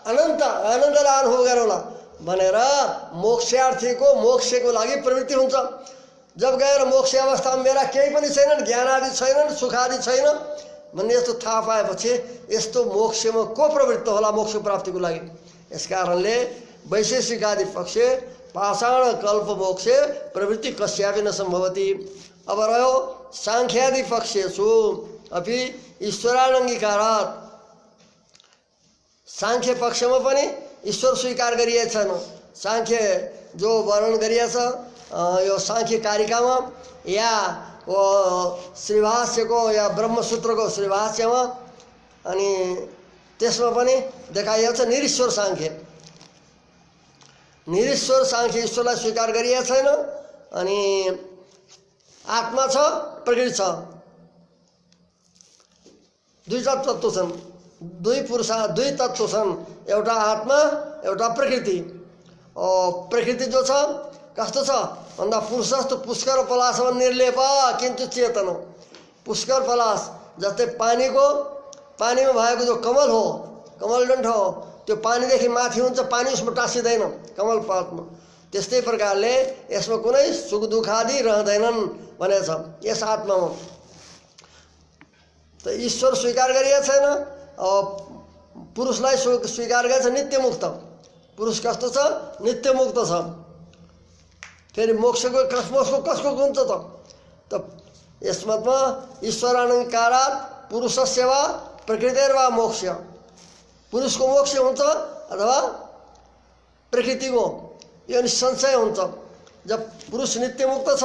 आनन्दलाई अनुभव गरौँला भनेर मोक्षार्थीको मोक्षको लागि प्रवृत्ति हुन्छ। जब गएर मोक्ष अवस्थामा मेरा केही पनि छैनन्, ज्ञान आदि छैनन्, सुख आदि छैन भन्ने यस्तो थाहा पाएपछि यस्तो मोक्षमा को प्रवृत्त होला मोक्ष प्राप्तिको लागि? यस कारणले वैशेषिक आदि पक्ष पाषाण कल्प मोक्ष प्रवृत्ति कस्यापि न सम्भवति। अब रह्यो सांख्यादि पक्षेषु अपि ईश्वरानङ्गीकारात्। सांख्य पक्षमा पनि ईश्वर स्वीकार गरिएको छैन। सांख्य जो वर्णन गरिएछ यो सांख्य कारिकामा या श्रीभाष्यको या ब्रह्मसूत्रको श्रीभाष्यमा, अनि त्यसमा पनि देखाइएको छ निरीश्वर सांख्य। निरीश्वर सांख्य ईश्वरलाई स्वीकार गरिएको छैन। अनि आत्मा छ, प्रकृति छ, दुईटा तत्त्व छन्, दुई तत्त्व छन्, एउटा आत्मा एउटा प्रकृति। प्रकृति जो छ कस्तो छ भन्दा पुरुषस्तु पुष्कर पलासमा निर्लेप किन्तु चेतन। पुष्कर पलास जस्तै पानीमा भएको जो कमल हो, कमलडण्ठ हो, त्यो पानीदेखि माथि हुन्छ, पानी उसमा टाँसिँदैन कमल पातमा। त्यस्तै प्रकारले यसमा कुनै सुख दुःख आदि रहँदैनन् भनेको छ यस आत्मामा। त ईश्वर स्वीकार गरिएको छैन। पुरुषलाई स्वीकार गरेको छ नित्यमुक्त। पुरुष कस्तो छ? नित्यमुक्त छ। फेरि मोक्षको कसको हुन्छ त यसमतमा ईश्वरानङ्कारात् पुरुषस्य वा प्रकृतिर्वा मोक्ष। पुरुषको मोक्ष हुन्छ अथवा प्रकृतिको, यो निसंशय हुन्छ। जब पुरुष नित्यमुक्त छ,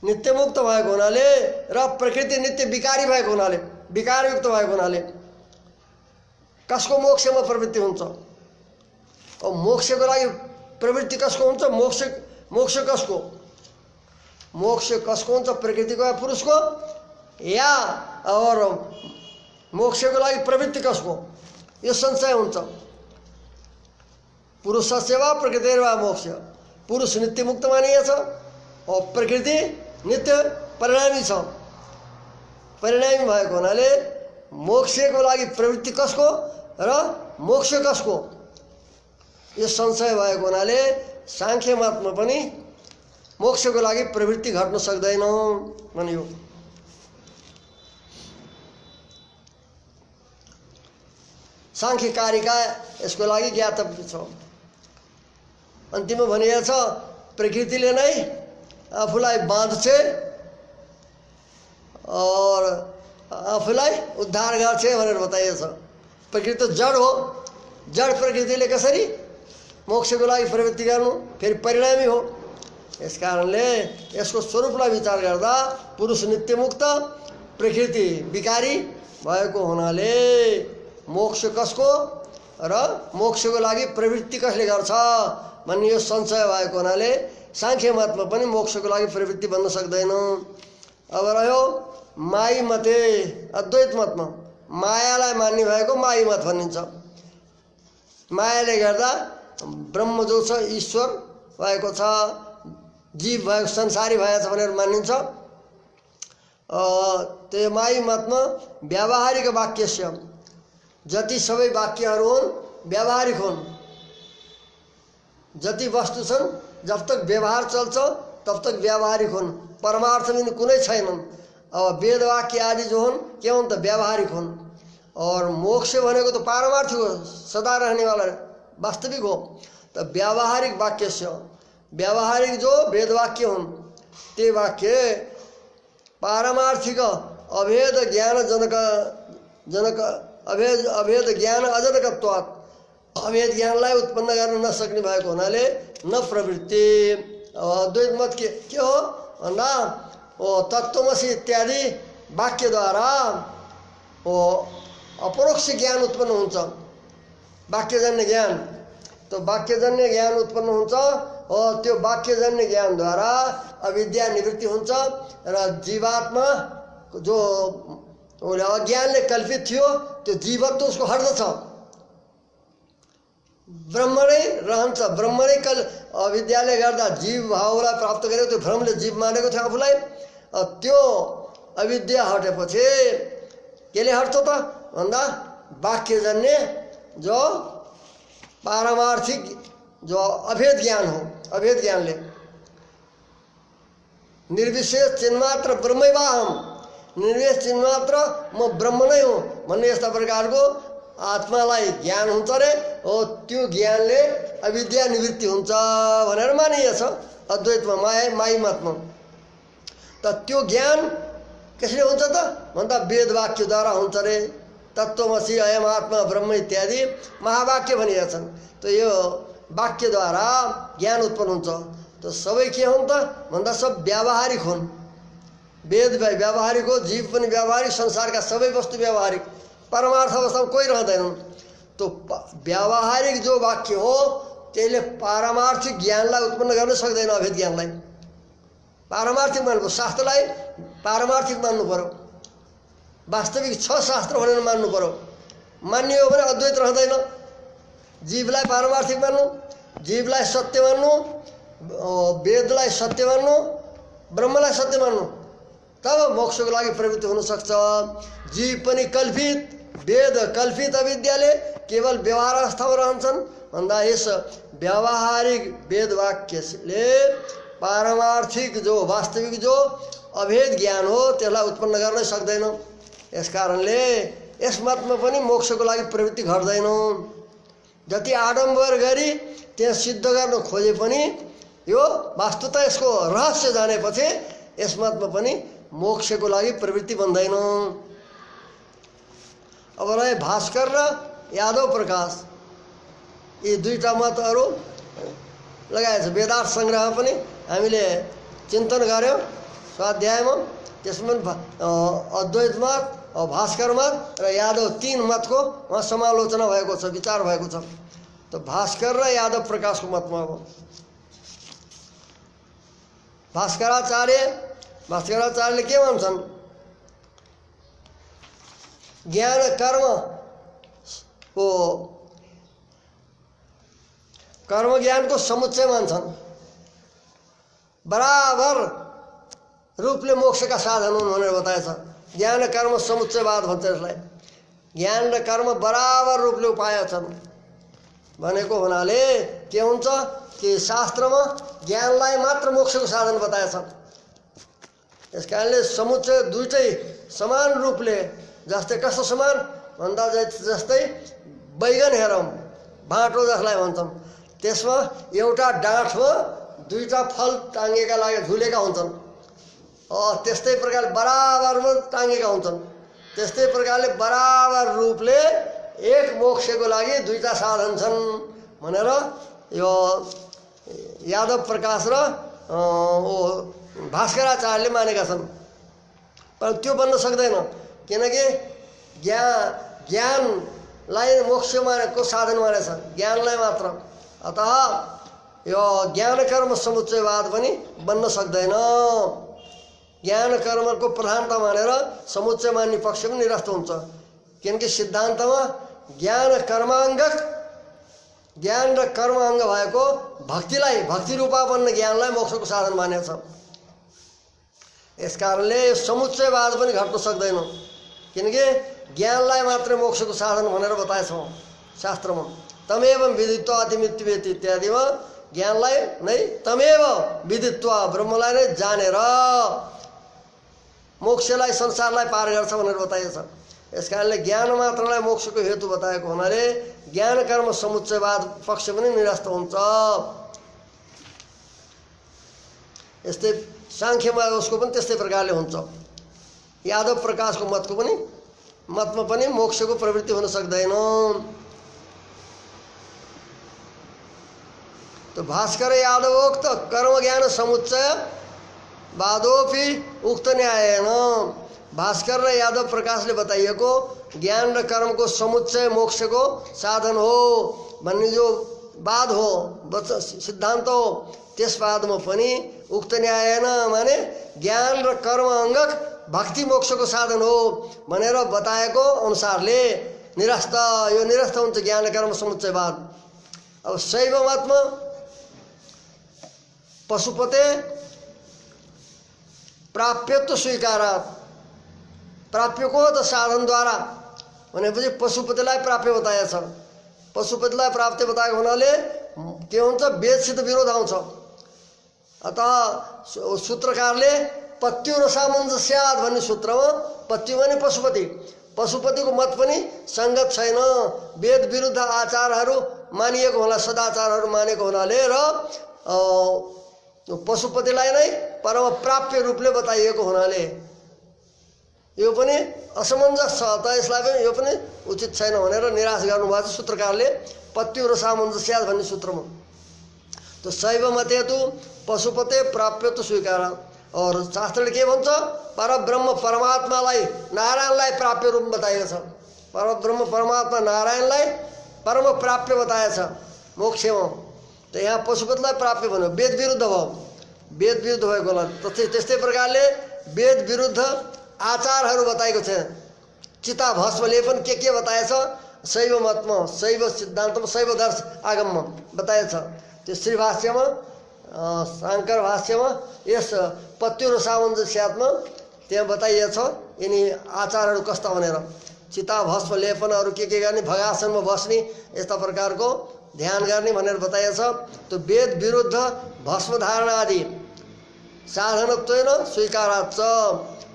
नित्यमुक्त भएको हुनाले र प्रकृति नित्य विकारी भएको हुनाले, विकारयुक्त भएको हुनाले कसको मोक्षमा प्रवृत्ति हुन्छ? और मोक्षको लागि प्रवृत्ति कसको हुन्छ? मोक्ष कसको? मोक्ष कसको हुन्छ? प्रकृतिको या पुरुषको? या और मोक्षको लागि प्रवृत्ति कसको? यो संशय हुन्छ। पुरुषस्य वा प्रकृतिर्वा मोक्ष। पुरुष नित्य मुक्त मानिएको छ और प्रकृति नित्य परिणामी छ। परिणामी भएको हुनाले मोक्षको लागि प्रवृत्ति कसको र मोक्ष कसको? यो संशय भएको हुनाले सांख्य मतमा पनि मोक्षको लागि प्रवृत्ति घट्न सक्दैन भनियो। सांख्य कारिका यसको लागि ज्ञातव्य छ। अन्तिममा भनिएको छ प्रकृतिले नै आफूलाई बाँध्छ और आफूलाई उद्धार गर्छ भनेर बताइएको छ। प्रकृति त जड हो, जड प्रकृतिले कसरी मोक्षको लागि प्रवृत्ति गर्नु, फेरि परिणामी हो। यस कारणले यसको स्वरूपलाई विचार गर्दा पुरुष नित्यमुक्त, प्रकृति विकारी भएको हुनाले मोक्ष कसको र मोक्षको लागि प्रवृत्ति कसले गर्छ भन्ने यो संशय भएको हुनाले सांख्य मतमा पनि मोक्षको लागि प्रवृत्ति बन्न सक्दैन। अब रह्यो माई मते, अद्वैत मतमा मायालाई मान्ने भएको माई मत भनिन्छ। मायाले गर्दा ब्रह्म जो छ ईश्वर भएको छ, जीव भएको संसारी भएको छ भनेर मानिन्छ। त्यो माई मतमा व्यावहारिक वाक्य जति सबै वाक्यहरू हुन् व्यावहारिक हुन्। जति वस्तु छन् जब तक व्यवहार चल्छ तब तक व्यावहारिक हुन्, परमार्थ में कुनै छैनन्। अब वेद वाक्य आदि जो हुन् के हुन् त व्यावहारिक हुन्। और मोक्ष भनेको त पारमार्थिक हो, सदा रहने वाला वास्तविक हो। त व्यावहारिक वाक्य व्यावहारिक जो वेद वाक्य हुन् ते वाक्य पारमार्थिक अभेद ज्ञान जनक अभेद ज्ञान अजनकत्वात्, अभेद ज्ञानलाई उत्पन्न गर्न नसक्ने भएको हुनाले न प्रवृत्ति। अद्वैत मत के हो भन्दा ओ तत्त्वमसि इत्यादि वाक्यद्वारा ओ अपरोक्ष ज्ञान उत्पन्न हुन्छ, वाक्यजन्य ज्ञान। तो वाक्यजन्य ज्ञान उत्पन्न हुन्छ और त्यो वाक्यजन्य ज्ञानद्वारा अविद्या निवृत्ति हुन्छ र जीवात्मा जो अज्ञानले कल्पित थियो त्यो जीवत्व उसको हट्दछ, ब्रह्म नै रहन्छ। ब्रह्म नै अविद्याले गर्दा जीव भावलाई प्राप्त गरेको त्यो भ्रमले जीव मानेको थियो आफूलाई। त्यो अविद्या हटेपछि केले हट्छ त भन्दा वाक्यजन्य जो पारमार्थिक जो अभेद ज्ञान हो, अभेद ज्ञानले निर्विशेष चिन्मात्र ब्रह्मैवाहम, निर्विशेष चिन्मात्र म ब्रह्म नै हो भन्ने यस्ता प्रकारको आत्मालाई ज्ञान हुन्छ रे। और त्यो ज्ञानले अविद्या निवृत्ति हुन्छ भनेर मानिएको छ अद्वैतमा, माई मतमा। त त्यो ज्ञान कसले हुन्छ त भन्दा वेद वाक्यद्वारा हुन्छ रे। तत्त्वमसि अयम आत्मा ब्रह्म इत्यादि महावाक्य भनिएका छन्। त यो वाक्यद्वारा ज्ञान उत्पन्न हुन्छ। त सबै के हुन् त भन्दा सब व्यावहारिक हुन्। वेद व्यावहारिक हो, जीव पनि व्यावहारिक, संसारका सबै वस्तु व्यावहारिक, परमार्थ अवस्थामा कोही रहँदैनन्। तो व्यावहारिक जो वाक्य हो त्यसले पारमार्थिक ज्ञानलाई उत्पन्न गर्न सक्दैन, अभेद ज्ञानलाई। पारमार्थिक मान्नु, शास्त्रलाई पारमार्थिक मान्नु पर्यो, वास्तविक छ शास्त्र भनेर मान्नु पर्यो। मान्ने हो भने अद्वैत रहँदैन। जीवलाई पारमार्थिक मान्नु, जीवलाई सत्य मान्नु, वेदलाई सत्य मान्नु, ब्रह्मलाई सत्य मान्नु, तब मोक्षको लागि प्रवृत्ति हुन सक्छ। जीव पनि कल्पित, वेद कल्पित अविद्याले केवल व्यवहार अवस्थामा रहन्छन् भन्दा यस व्यावहारिक वेद वाक्यले पारमार्थिक जो वास्तविक जो अभेद ज्ञान हो त्यसलाई उत्पन्न गर्न सक्दैन। यस कारणले यस मतमा पनि मोक्षको लागि प्रवृत्ति घट्दैन। जति आडम्बर गरी त्यहाँ सिद्ध गर्न खोजे पनि यो वास्तवता यसको रहस्य जानेपछि यस मतमा पनि मोक्षको लागि प्रवृत्ति बन्दैन। अब रहे भास्कर र यादव प्रकाश, यी दुईटा मतहरू लगाएछ। वेदार्थ सङ्ग्रह पनि हामीले चिन्तन गऱ्यौँ स्वाध्यायमा, त्यसमा अद्वैत मत, भास्कर मत र यादव तीन मतको वहाँ समालोचना भएको छ, विचार भएको छ। त भास्कर र यादव प्रकाशको मतमा अब भास्कराचार्यले के भन्छन्, ज्ञान कर्म को कर्म ज्ञान को समुच्चय मान्छन्, बराबर रूपले मोक्षका साधन हुन् भनेर बताएछ। ज्ञान कर्म समुच्चयवाद भन्छ यसलाई। ज्ञान र कर्म बराबर रूपले उपाय छन् भनेको हुनाले के हुन्छ कि शास्त्रमा ज्ञानलाई मात्र मोक्षको साधन बताएछ। यस कारणले समुच्चय दुईटै समान रूपले, जस्तै कस्तो समान भन्दा जस्तै बैगन हेरौँ भाँटो जसलाई भन्छौँ, त्यसमा एउटा डाँठमा दुईटा फल टाँगेका लागि झुलेका हुन्छन्। त्यस्तै प्रकारले बराबरमा टाँगेका हुन्छन्। त्यस्तै प्रकारले बराबर रूपले एक मोक्षको लागि दुईटा साधन छन् भनेर यो यादव प्रकाश र भास्कराचार्यले मानेका छन्। तर त्यो बन्न सक्दैन, किनकि ज्ञानलाई मोक्ष मानेको साधन मानेछ, ज्ञानलाई मात्र। अतः यो ज्ञान कर्म समुच्चयवाद पनि बन्न सक्दैन। ज्ञान कर्मको प्रधानता मानेर समुच्चय मान्ने पक्ष पनि निरस्त हुन्छ, किनकि सिद्धान्तमा ज्ञान र कर्म अङ्ग भएको भक्तिलाई, भक्ति रूपापन्न ज्ञानलाई मोक्षको साधन मानेको छ। यस कारणले यो समुच्चयवाद पनि घट्न सक्दैन, किनकि ज्ञानलाई मात्रै मोक्षको साधन भनेर बताएछौँ शास्त्रमा। तमेव विदित्वा अतिमृत्युवेति इत्यादिमा ज्ञानलाई नै तमेव विदित्वा ब्रह्मलाई नै जानेर मोक्षलाई संसारलाई पार गर्छ भनेर बताइएको छ। यस कारणले ज्ञान मात्रलाई मोक्षको हेतु बताएको हुनाले ज्ञान कर्म समुच्चयवाद पक्ष पनि निरस्त हुन्छ। यस्तै सांख्यमा उसको पनि त्यस्तै प्रकारले हुन्छ। यादव प्रकाशको मतमा पनि मोक्षको प्रवृत्ति हुन सक्दैन। तो भास्कर यादवोक्त कर्म ज्ञान समुच्चय वादोपि उक्त न्यायेन, भास्कर र यादव प्रकाशले बताइएको ज्ञान र कर्मको समुच्चय मोक्षको साधन हो भन्ने जो वाद हो, सिद्धान्त हो, त्यस वादमा पनि उक्त न्यायेन माने ज्ञान र कर्म अङ्गक भक्ति मोक्षको साधन हो भनेर बताएको अनुसारले निरस्त, यो निरस्त हुन्छ ज्ञान कर्म समुच्चयवाद। अब शैव मतमा पशुपते प्राप्यत्व स्वीकारात्, प्राप्य को त साधनद्वारा भनेपछि पशुपतिलाई प्राप्य बताएको छ। पशुपतिलाई प्राप्ति बताएको हुनाले के हुन्छ, वेदसित विरोध आउँछ। अतः सूत्रकारले पत्यु र सामञ्जस्यात् भन्ने सूत्रमा पत्यु भने पशुपति, पशुपतिको मत पनि सङ्गत छैन। वेद विरुद्ध आचारहरू मानिएको होला, सदाचारहरू मानेको हुनाले र पशुपतिलाई नै परम प्राप्य रूपले बताइएको हुनाले यो पनि असमञ्जस छ। त यसलाई पनि यो पनि उचित छैन भनेर निराश गर्नुभएको छ सूत्रकारले पत्यु र सामञ्जस्यात् भन्ने सूत्रमा। तो शैव मते तो पशुपते प्राप्य तो स्वीकार, और शास्त्रले के भन्छ, परब्रह्म परमात्मालाई नारायणलाई प्राप्य रूप बताएको छ। परब्रह्म परमात्मा नारायणलाई परम प्राप्य बताएको छ मोक्षमा। तो यहाँ पशुपतिलाई प्राप्य भन्यो, वेद विरुद्ध भयो, वेद विरुद्ध भएको होला। त्यस्तै प्रकारले वेद विरुद्ध आचारहरू बताएको छ। चिताभस्मले पनि के बताएछ, शैव मतमा, शैव सिद्धान्तमा, शैव दर्श आगममा बताएको छ। त्यो श्री भाष्यमा, शाङ्कर भाष्यमा यस पत्यु र सामञ्जस्यात्मा त्यहाँ बताइएछ यिनी आचारहरू कस्ता भनेर। चिता भस्म लेपनहरू के गर्ने, भगासनमा बस्ने, यस्ता प्रकारको ध्यान गर्ने भनेर बताइएछ। त्यो वेद विरुद्ध भस्म धारणा आदि साधनत्वेन स्वीकाराच्छ,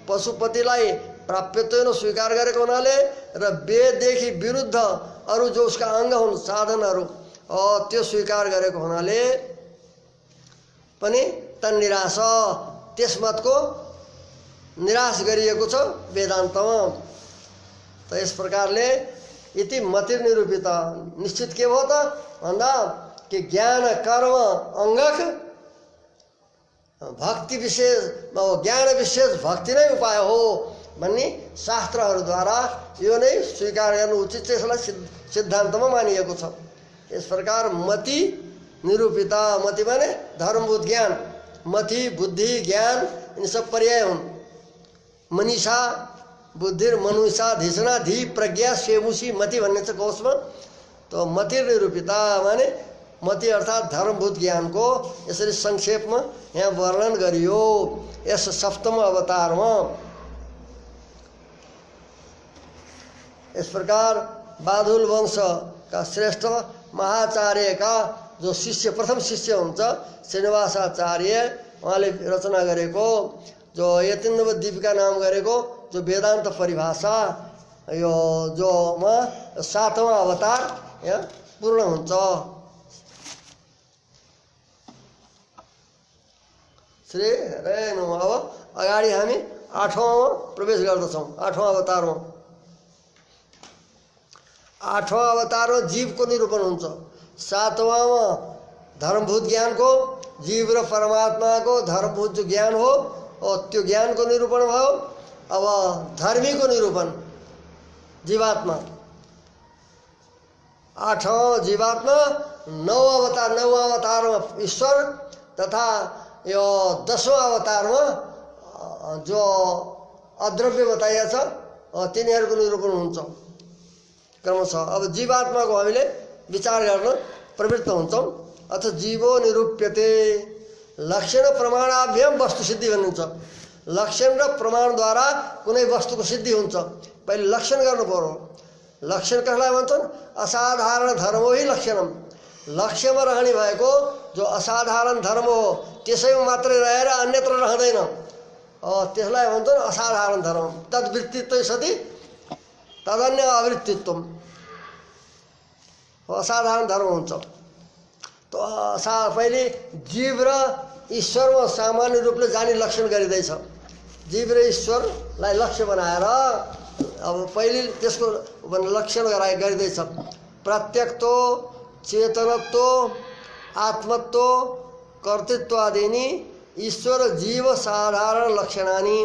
पशुपतिलाई प्राप्यत्वेन स्वीकार गरेको हुनाले र वेददेखि विरुद्ध अरू जो उसका अङ्ग हुन् साधनहरू त्यो स्वीकार गरेको हुनाले पनि तन्निराश, त्यस मतको निराश गरिएको छ वेदान्तमा। त यस प्रकारले इति मतिर्निरूपित, निश्चित के भयो त भन्दा कि ज्ञान कर्म अङ्गक भक्ति विशेष, ज्ञान विशेष भक्ति नै उपाय हो भन्ने शास्त्रहरूद्वारा यो नै स्वीकार गर्नु उचित छ, यसलाई सिद्धान्तमा मानिएको छ। इस प्रकार मति निरूपिता, मति माने धर्मभूत ज्ञान, मति बुद्धि ज्ञान इन सब पर्याय हुन्। मनीषा बुद्धि मनुषा धिषणा धी प्रज्ञा सेमुषी मति भन्ने छ कोशमा। तो मति निरूपिता माने मति अर्थात धर्मभूत ज्ञान को यसरी संक्षेपमा यहाँ वर्णन गरियो यस सप्तम अवतारमा। इस प्रकार बादुल वंश का श्रेष्ठ महाचार्य का जो शिष्य, प्रथम शिष्य हुन्छ श्रीनिवासाचार्य, उहाँले रचना गरेको जो यतिन्द्रवत दीपिका नाम गरेको जो वेदान्त परिभाषा यो जोमा 7वां अवतार यहाँ पूर्ण हुन्छ। श्री हरे नमः। अब अगाडि हामी 8वां प्रवेश गर्दछौँ। 8वां अवतारमा 8वां अवतारमा जीवको निरूपण हुन्छ। 7वांमा धर्मभूत ज्ञानको, जीव र परमात्माको धर्मभूत जो ज्ञान हो त्यो ज्ञानको निरूपण भयो। अब धर्मीको निरूपण जीवात्मा। 8वां जीवात्मा, 9वां अवतारमा ईश्वर तथा यो 10वां अवतारमा जो अद्रव्य बताइएको छ तिनीहरूको निरूपण हुन्छ क्रमशः। अब जीवात्माको हामीले विचार गर्न प्रवृत्त हुन्छौँ। अथ जीवो निरूप्यते लक्षण प्रमाणाभ्याम वस्तु सिद्धि भनिन्छ। लक्षण र प्रमाणद्वारा कुनै वस्तुको सिद्धि हुन्छ। पहिले लक्षण गर्नु पर्यो। लक्षण कसलाई भन्छन्? असाधारण धर्म हो लक्षणम। लक्ष्यमा रहने भएको जो असाधारण धर्म हो त्यसैमा मात्रै रहेर अन्यत्र रहँदैन, त्यसलाई भन्छन् असाधारण धर्म। तद्वृत्तित्व सति तदन्य आवृत्तित्व, असाधारण धर्म हुन्छ। तो पहिले जीव र ईश्वरमा सामान्य रूपले जाने लक्षण गरिँदैछ। जीव र ईश्वरलाई लक्ष्य बनाएर अब पहिले त्यसको लक्षण गरिँदैछ। प्रत्यक्तो, चेतनत्व, आत्मत्व, कर्तृत्व आदिनी ईश्वर जीव साधारण लक्षणानि।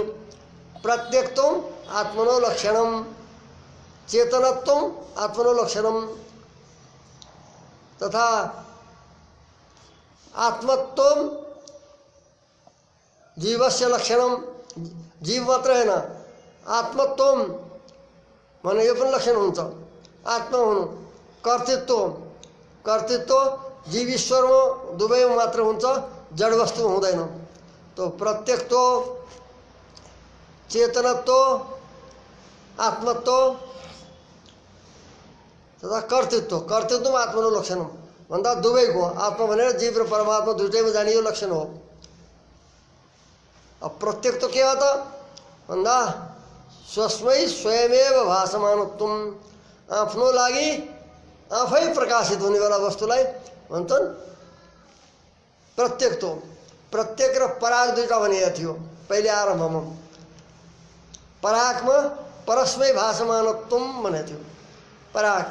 प्रत्यक्तम आत्मनो लक्षणम, चेतनत्वम आत्मनो लक्षणम तथा आत्मत्वम जीवस्य लक्षणम। जीव मात्र हैन, आत्मत्वम भने यो पनि लक्षण हुन्छ, आत्मा हुनु। कर्तृत्व जीव ईश्वरमा दुवैमा मात्र हुन्छ, जड वस्तु हुँदैन। तो प्रत्यक्तो, चेतनत्व, आत्मत्व तथा कर्तृत्व आत्मनो लक्षणम भन्दा दुवैको, आत्मा भनेर जीव र परमात्मा दुईटैमा जाने यो लक्षण हो। अब प्रत्यक्ष तो के हो त भन्दा स्वस्मै स्वयमेव भासमानत्व, आफ्नो लागि आफै प्रकाशित हुनेवाला वस्तुलाई भन्छन् प्रत्यक्ष। प्रत्यक्ष र पराग दुईटा भनिएको थियो पहिले आरम्भमा। परागमा परस्मै भासमानत्व भनेको थियो। पराग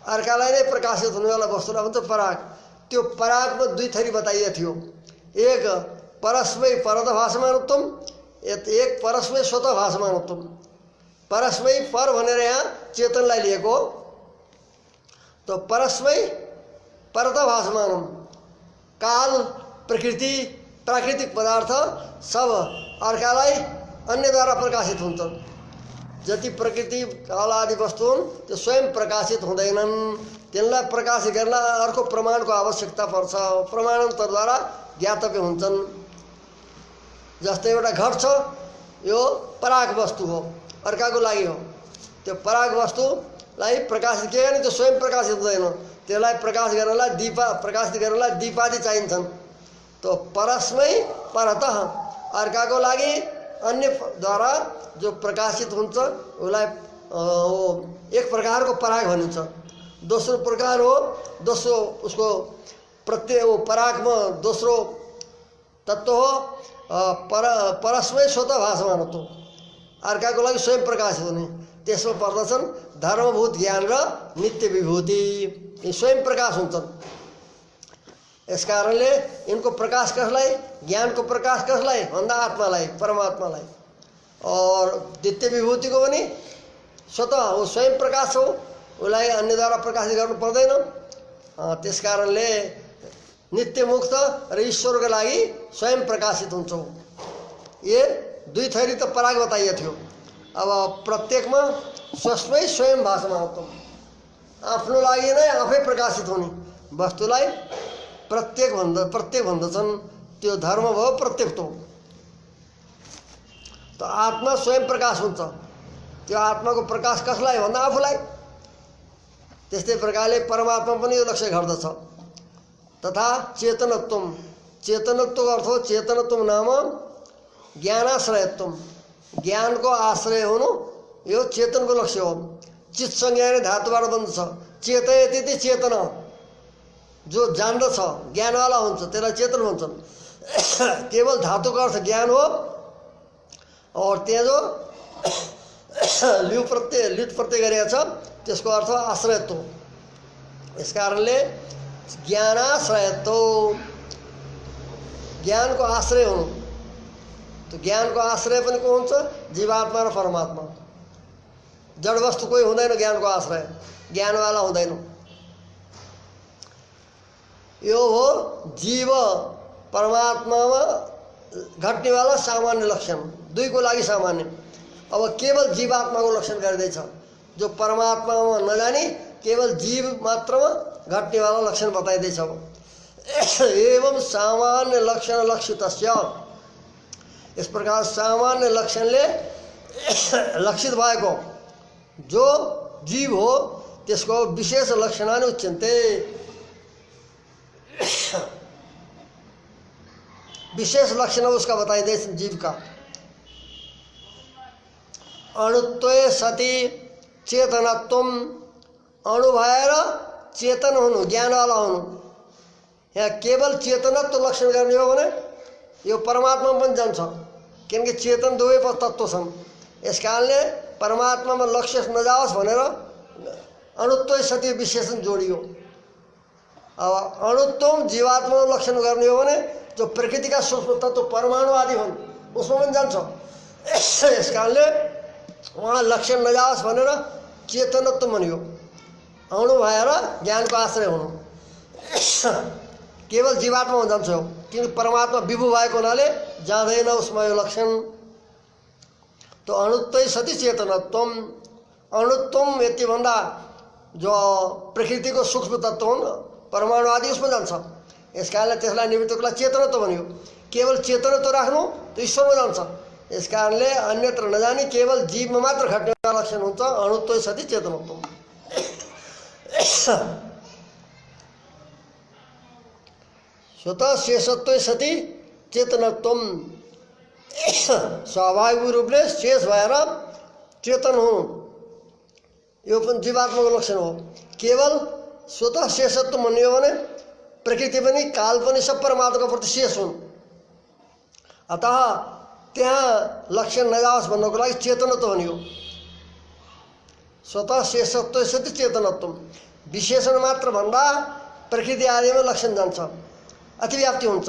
अर्कालाई नै प्रकाशित हुनेवाला वस्तुलाई भन्छ पराग। त्यो परागमा दुई थरी बताइएको थियो। एक परस्मै परत भासमानत्व, एक परस्मै स्वतः भासमानत्व। परस्मै पर भनेर यहाँ चेतनलाई लिएको। तो परस्मै परत भासमानम, काल, प्रकृति, प्राकृतिक पदार्थ सब अर्कालाई अन्यद्वारा प्रकाशित हुन्छन्। जति प्रकृति, काल आदि वस्तु हुन् त्यो स्वयं प्रकाशित हुँदैनन्। तिनलाई प्रकाशित गर्न अर्को प्रमाणको आवश्यकता पर्छ। प्रमाणान्तरद्वारा ज्ञातव्य हुन्छन्। जस्तै एउटा घट छ, यो पराग वस्तु हो, अर्काको लागि हो। त्यो पराग वस्तुलाई प्रकाशित के गर्ने, त्यो स्वयं प्रकाशित हुँदैन। त्यसलाई प्रकाश गर्नलाई प्रकाशित गर्नलाई दीपादि चाहिन्छन्। तो परस्मै परतः अर्काको लागि अन्यद्वारा जो प्रकाशित हुन्छ उसलाई एक प्रकारको पराग भनिन्छ। दोस्रो प्रकार हो, दोस्रो उसको परागमा दोस्रो तत्व हो परस्मै स्वतः भासमानत्व, अर्काको लागि स्वयं प्रकाशित हुने। त्यसमा पर्दछन् धर्मभूत ज्ञान र नित्य विभूति, यी स्वयं प्रकाश हुन्छन्। यस कारणले इनको प्रकाश कसलाई, ज्ञानको प्रकाश कसलाई भन्दा आत्मालाई, परमात्मालाई। और नित्य विभूतिको पनि स्वतः वो स्वयं प्रकाश हो, उसलाई अन्यद्वारा प्रकाशित गर्नु पर्दैन। त्यस कारणले नित्य मुक्त र ईश्वरको लागि स्वयं प्रकाशित हुन्छ। ये दुई थरी त पराग बताइएको थियो। अब प्रत्येकमा स्वस्मै स्वयं भासमानत्व, आफ्नो लागि नै आफै प्रकाशित हुने वस्तुलाई प्रत्येक भन्दछन्। त्यो धर्म भयो प्रत्यक्ष। तो आत्मा स्वयं प्रकाश हुन्छ। त्यो आत्माको प्रकाश कसलाई भन्दा आफूलाई। त्यस्तै प्रकारले परमात्मा पनि यो लक्ष्य गर्दछ। तथा चेतनत्व, चेतनत्वको अर्थ हो चेतनत्व नाम ज्ञानाश्रयत्व, ज्ञानको आश्रय हुनु यो चेतनको लक्ष्य हो। चित्त संज्ञा धातुबाट बन्छ। चेतयति चेतन, जो जान्दछ ज्ञानवाला हुन्छ त्यसलाई चेतन भन्छन्। केवल धातुको अर्थ ज्ञान हो। और त्यहाँ जो ल्युट प्रत्यय गरेको छ त्यसको अर्थ आश्रयत्व। यस कारणले ज्ञानाश्रयत्व, ज्ञानको आश्रय हुनु। तो ज्ञानको आश्रय पनि को हुन्छ? जीवात्मा र परमात्मा। जड वस्तु कोही हुँदैन ज्ञानको आश्रय, ज्ञानवाला हुँदैन। यो हो जीव परमात्मामा घट्नेवाला सामान्य लक्षण, दुईको लागि सामान्य। अब केवल जीवात्माको लक्षण गरिँदैछ, जो परमात्मामा नजानी केवल जीव मात्रमा घट्नेवाला लक्षण बताइँदैछ। एवं सामान्य लक्षण लक्षितस्य, इस प्रकार सामान्य लक्षणले लक्षित भएको जो जीव हो त्यसको विशेष लक्षणानि उच्यन्ते। विशेष लक्षण उसका बताइँदैछ जीव का। अणुत्वे सति चेतनत्वम, अणु भएर चेतन हुनु, ज्ञानवाला हुनु। यहाँ केवल चेतनत्व लक्षण गर्ने हो भने यो परमात्मा पनि जान्छ, किनकि चेतन दुवै तत्त्व छन्। यस कारणले परमात्मामा लक्ष्य नजाओस् भनेर अणुत्व सति विशेषण जोडियो। अब अणुत्व जीवात्मा लक्षण गर्ने हो भने जो प्रकृति का सूक्ष्म तत्व परमाणु आदि हुन् उसमा पनि जान्छ। यस कारणले वहाँ लक्षण नजाओस् भनेर चेतनत्व भनियो। अणु भएर ज्ञानको आश्रय हुनु केवल जीवात्मामा जान्छ, किनकि परमात्मा विभु भएको हुनाले जाँदैन उसमा यो लक्षण। तो अणुत्वै सति चेतनत्वम, अणुत्वम यति भन्दा जो प्रकृतिको सूक्ष्म तत्व हुन् परमाणु आदि उसमा जान्छ। यस कारणले त्यसलाई निमित्तको लागि चेतनत्व भनियो। केवल चेतनत्व राख्नु त ईश्वरमा जान्छ। यस कारणले अन्यत्र नजानी केवल जीवमा मात्र घट्ने लक्षण हुन्छ अणुत्व सति चेतनत्व। स्वतः शेषत्व सति चेतनत्व, स्वाभाविक रूपले शेष भएर चेतन हुनु यो पनि जीवात्माको लक्षण हो। केवल स्वतः शेषत्व भनियो भने प्रकृति पनि काल पनि सब परमात्माको प्रति शेष हुन्। अतः त्यहाँ लक्षण नजाओस् भन्नको लागि चेतनत्व भनियो। स्वतः शेषत्व सति चेतनत्व, विशेषण मात्र भन्दा प्रकृति आदिमा लक्षण जान्छ, अतिव्याप्ति हुन्छ।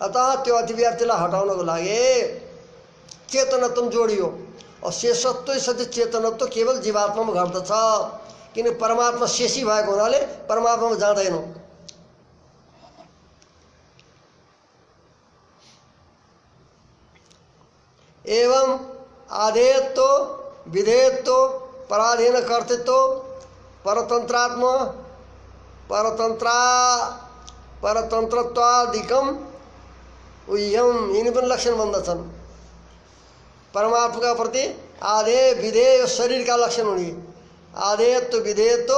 अतः त्यो अतिव्याप्तिलाई हटाउनको लागि चेतनत्व जोडियो। और शेषत्व सति चेतनत्व केवल जीवात्मामा घट्दछ, किन परमात्मा शेषी भएको हुनाले परमात्मामा जाँदैन। एवं आधेयत्व विधेयत्व पराधीन कर्तृत्व परतंत्रात्मा परतंत्रत्वादिकम उह्यम, यिनी पनि लक्षण भन्दछन्। परमात्मा का प्रति आधेय विधेय शरीर का लक्षण हुने। आधेयत्व विधेयत्व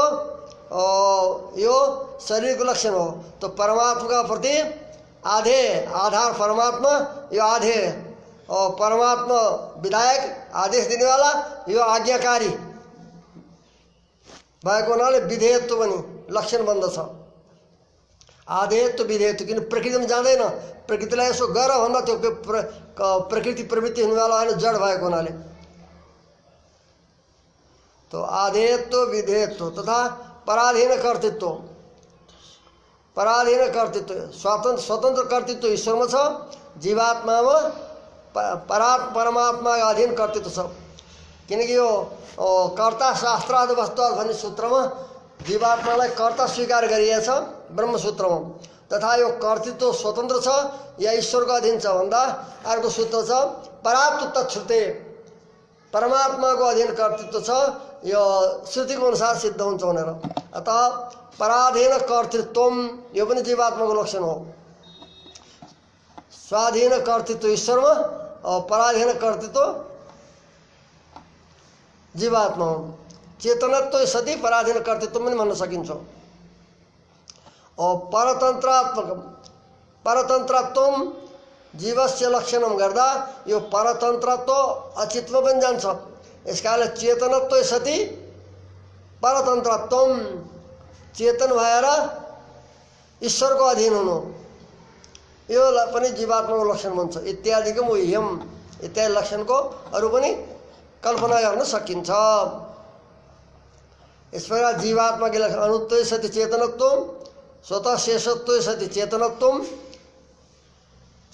यो शरीर को लक्षण हो। तो परमात्मा का प्रति आधेय आधार परमात्मा, यो आधेय, और परमात्मा विधायक आदेश दिने वाला, यो आज्ञाकारी भएको हुनाले विधेयत्व पनि लक्षण बन्दछ। आधेयत्व विधेयत्व, किन प्रकृतिमा जाँदैन, प्रकृतिलाई यसो गर भन्दा त्यो प्रकृति प्रवृत्ति हुनेवाला होइन, जड भएको हुनाले। तो आधेयत्व विधेयत्व तथा पराधीन कर्तृत्व, पराधीन कर्तृत्व स्वतन्त्र कर्तृत्व ईश्वरमा छ, जीवात्मामा परमात्मा अधीन कर्तृत्व छ। किनकि यो कर्ता शास्त्रार्थ वस्तुवाद भन्ने सूत्रमा जीवात्मालाई कर्ता स्वीकार गरिएको छ ब्रह्मसूत्रमा। तथा यो कर्तृत्व स्वतन्त्र छ या ईश्वरको अधीन छ भन्दा अर्को सूत्र छ परात्व तच्छ्रुते, परमात्माको अधीन कर्तृत्व छ, यो श्रुतिको अनुसार सिद्ध हुन्छ भनेर। अतः पराधीन कर्तृत्वम यो पनि जीवात्माको लक्षण हो। स्वाधीन कर्तृत्व ईश्वरमा और पराधीन कर्तृत्व जीवात्मा हो। चेतनत्व सति पराधीन कर्तृत्व पनि भन्न सकिन्छ। और परतन्त्रत्व जीवस्य लक्षणम गर्दा यो परतन्त्रत्व अचित्व पनि जान्छ। यस कारणले चेतनत्व सति परतन्त्रत्वम, चेतन भएर ईश्वरको अधीन हुनु, यो पनि जीवात्माको लक्षण भन्छ। इत्यादिको मुह्यम इत्यादि लक्षणको अरू पनि कल्पना गर्न सकिन्छ। इस प्रकार जीवात्मा के लक्षण अनुत्व सति चेतनत्व, स्वतः शेषत्व सति चेतनत्व,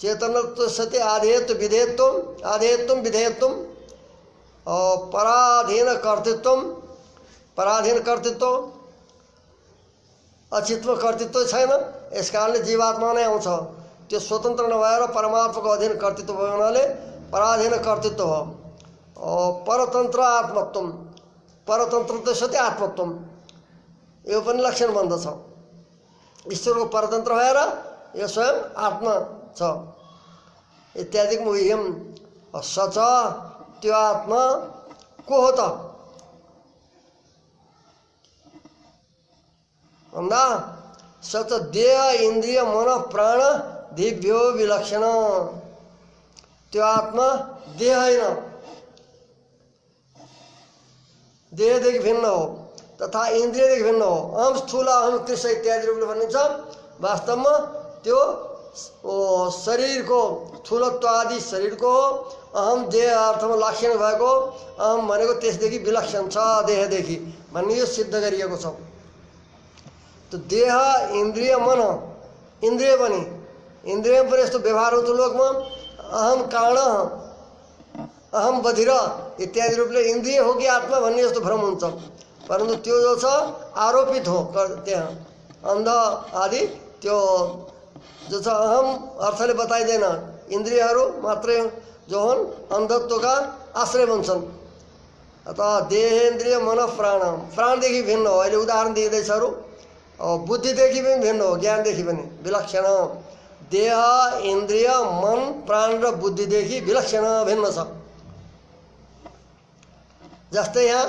चेतनत्व सति आधेयत्व विधेयत्व, आधेयत्व विधेयत्व और पराधीन कर्तृत्व, पराधीन कर्तृत्व, अचित्व कर्तृत्व छैन। यस कारणले जीवात्मा नै आउँछ। त्यो स्वतन्त्र नभएर परमात्माको अधीन कर्तृत्व भयो हुनाले पराधीन कर्तृत्व हो। और परतन्त्र आत्मत्व, परतन्त्र सति आत्मत्व, यो पनि लक्षण बन्दछ। ईश्वरको परतन्त्र भएर यो स्वयं आत्मा छ। इत्यादिको मुह्यम सच, त्यो आत्मा को हो त भन्दा सच देह इन्द्रिय मन प्राण दिव्यो विलक्षण, त्यो आत्मा देह होइन, देहदेखि भिन्न हो तथा इन्द्रियदेखि भिन्न हो। अहम स्थूल अहम कृष्ण इत्यादि रूपले भनिन्छ। वास्तवमा त्यो शरीरको स्थूलत्व आदि शरीरको हो। अहम देह अर्थमा लाक्षणिक भएको, अहम भनेको त्यसदेखि विलक्षण छ देहदेखि भन्ने यो सिद्ध गरिएको छ। तो देह इन्द्रिय मन, इन्द्रिय पनि, इन्द्रिय पनि यस्तो व्यवहार हुन्छ लोकमा, अहम कारण अहम बधिर इत्यादि रूपले इन्द्रिय हो कि आत्मा भन्ने जस्तो भ्रम हुन्छ। परन्तु त्यो जो छ आरोपित हो त्यहाँ अन्ध आदि, त्यो जो छ अहम अर्थले बताइँदैन। इन्द्रियहरू मात्रै जो हुन् अन्धत्वका आश्रय बन्छन्। अतः देह इन्द्रिय मन प्राण, प्राणदेखि भिन्न हो। अहिले उदाहरण दिँदैछ अरू। बुद्धिदेखि पनि भिन्न हो, ज्ञानदेखि पनि विलक्षण। देह इन्द्रिय मन प्राण र बुद्धिदेखि विलक्षण भिन्न छ। जस्तै यहाँ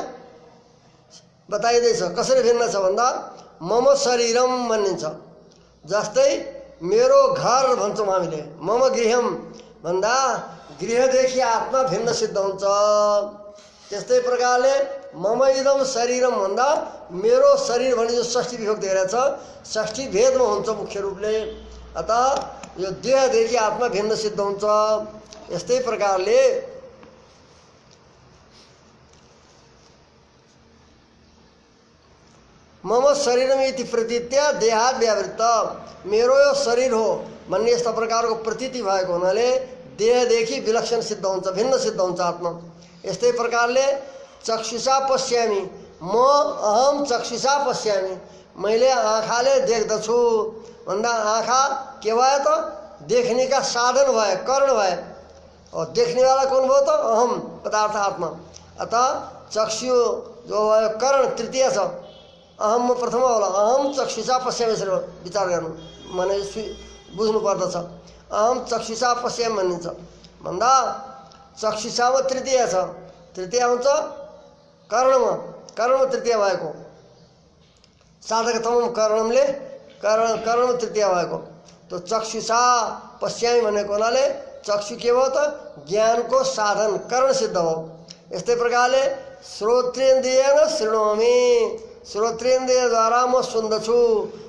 बताइँदैछ कसरी भिन्न छ भन्दा मम शरीरम भनिन्छ। जस्तै मेरो घर भन्छौँ हामीले, मम गृहम भन्दा गृहदेखि आत्मा भिन्न सिद्ध हुन्छ। त्यस्तै प्रकारले मम इदम शरीरम भन्दा मेरो शरीर भन्ने जो षष्ठी विभक्ति गरेको छ षष्ठी भेदमा हुन्छ मुख्य रूपले। अतः यो देहदेखि आत्मा भिन्न सिद्ध हुन्छ। यस्तै प्रकारले मम शरीरम इति प्रतीत्या देहात व्यावृत्त, मेरो यो शरीर हो भन्ने यस्ता प्रकारको प्रतीति भएको हुनाले देहदेखि विलक्षण सिद्ध हुन्छ, भिन्न सिद्ध हुन्छ आत्मा। यस्तै प्रकारले चक्षुषा पश्यामि, म अहम चक्षुषा पश्यामि, मैले आँखाले देख्दछु भन्दा आँखा के भयो त देख्ने का साधन भए, कर्ण भए। और देख्नेवाला कौन भयो त अहम पदार्थ आत्मा। अतः चक्षु जो भयो कर्ण तृतीय छ, अहम प्रथम होला। अहम चक्षुषा पश्यामि विचार गर्नु माने बुझ्नु पर्दछ। अहम चक्षुषा पश्यामि भनिन्छ भन्दा चक्षुषामा तृतीय छ, तृतीय हुन्छ कर्णमा, कर्णमा तृतीय भएको साधकतम कर्णमले कर्णमा तृतीय भएको। तो चक्षुषा पश्यामि भनेको हुनाले चक्षु के भयो त ज्ञानको साधन कर्ण सिद्ध हो। यस्तै प्रकारले श्रोत्रेन्द्रियेण शृणोमि, श्रोत्रेन्द्रियद्वारा म सुन्दछु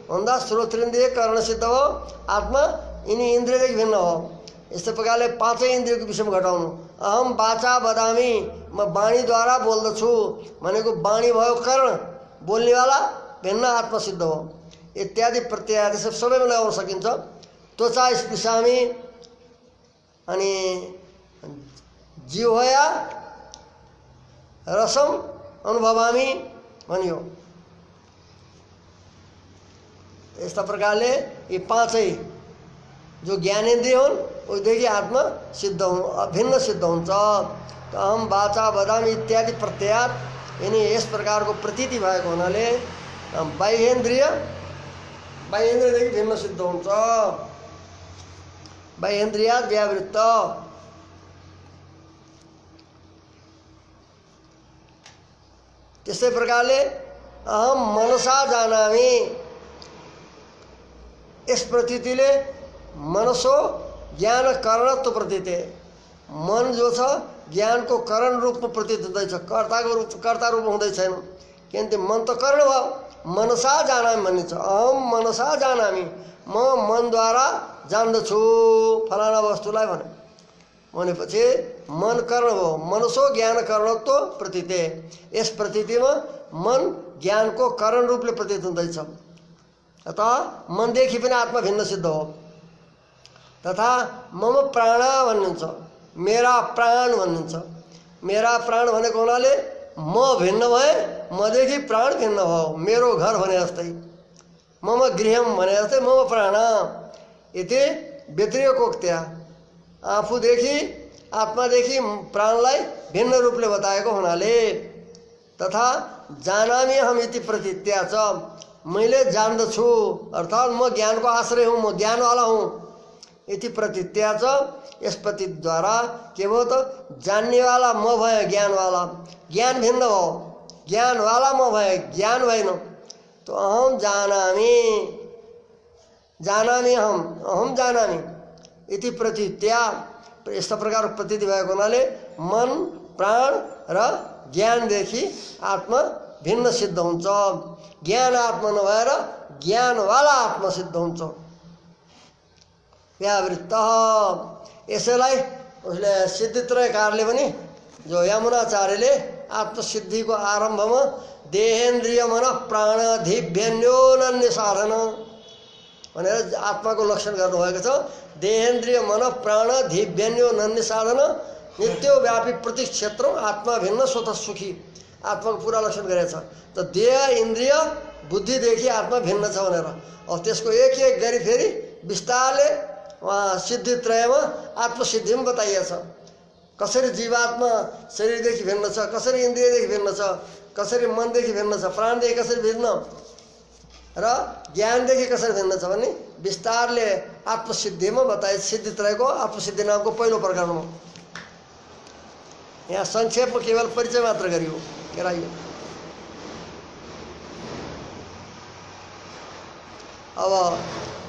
भन्दा श्रोत्रेन्द्रिय कर्ण सिद्ध हो। आत्मा यिनी इन्द्रियदेखि भिन्न हो। यस्तै प्रकारले पाँचै इन्द्रियको विषयमा घटाउनु। अहम वाचा वदामि, म वाणीद्वारा बोल्दछु भनेको वाणी भयो कर्ण, बोल्नेवाला भिन्न आत्मा सिद्ध हो। इत्यादि प्रत्ययादि सबैमा लगाउन सकिन्छ। त्वचा स्पृशामि अनि जिह्वया रसम अनुभवामि भनियो। यस्ता प्रकारले यी पाँचै जो ज्ञानेन्द्रिय हुन् उसदेखि आत्मा सिद्ध भिन्न सिद्ध हुन्छ। त अहम वाचा वदामि इत्यादि प्रत्ययात यिनी यस प्रकारको प्रतीति भएको हुनाले बाह्येन्द्रियदेखि भिन्न सिद्ध हुन्छ। बाह्येन्द्रियात व्यावृत्त। त्यसै प्रकारले अहम मनसा जानामि, यस प्रतीतिले मनसो ज्ञान करणत्व प्रतीति, मन जो छ ज्ञानको कारण रूपमा प्रतीत हुँदैछ, कर्ता रूपमा हुँदै छैन। किनकि मन त कर्ण भयो, मनसा जानामि भनिन्छ। अहम मनसा जानामि, म मनद्वारा जान्दछु फलाना वस्तुलाई भनेपछि मन कर्ण हो। मनसो ज्ञान करणत्व प्रतीते, यस प्रतीतिमा मन ज्ञानको कारण रूपले प्रतीत हुँदैछ। अतः मनदेखि पनि आत्मा भिन्न सिद्ध हो। तथा मम प्राण भन्नुहुन्छ, मेरा प्राण भन्नुहुन्छ। मेरा प्राण भनेको हुनाले म भिन्न भए, मदेखि प्राण भिन्न भयो। मेरो घर भने जस्तै, मम गृहम भने जस्तै मम प्राण इति व्यतिरेकोक्त्या, आफूदेखि आत्मादेखि प्राणलाई भिन्न रूपले बताएको हुनाले। तथा जानामि हम इति प्रतीत्या च, मैले जान्दछु अर्थात् म ज्ञानको आश्रय हूँ, म ज्ञानवाला हूँ। इति प्रतीत्या च, यस प्रतीतद्वारा के भयो त जान्नेवाला म भएँ, ज्ञानवाला। ज्ञान भिन्न हो, ज्ञानवाला म भएँ, ज्ञान भएन। तो अहम जानामि, जानामि अहम जानामि इति प्रतीत्या, यस्ता प्रकार प्रतीति भएको हुनाले मन प्राण र ज्ञानदेखि आत्मा भिन्न सिद्ध हुन्छ। ज्ञान आत्मा नभएर ज्ञानवाला आत्मा सिद्ध हुन्छ। व्यावृत्त, यसैलाई उसले सिद्धित्रयकारले पनि, जो यमुनाचार्यले आत्मसिद्धिको आरम्भमा देहेन्द्रिय मन प्राणधिभ्यन्योनन्य साधन भनेर आत्माको लक्षण गर्नुभएको छ। देहेन्द्रिय मन प्राणधिभ्यन्योनन्य साधन नित्योव्यापी प्रति क्षेत्र आत्मा भिन्न स्वतः सुखी, आत्माको पुरा लक्षण गरेको छ। त देह इन्द्रिय बुद्धिदेखि आत्मा भिन्न छ भनेर, अब त्यसको एक एक गरी फेरि विस्तारले वहाँ सिद्धित्रयमा आत्मसिद्धिमा बताइएको छ। कसरी जीवात्मा शरीरदेखि भिन्न छ, कसरी इन्द्रियदेखि भिन्न छ, कसरी मनदेखि भिन्न छ, प्राणदेखि कसरी भिन्न र ज्ञानदेखि कसरी भिन्न छ भन्ने विस्तारले आत्मसिद्धिमा बताए। सिद्धित्रयको आत्मसिद्धि नामको पहिलो प्रकरणमा यहाँ संक्षेपमा केवल परिचय मात्र गरियो, गराइयो। अब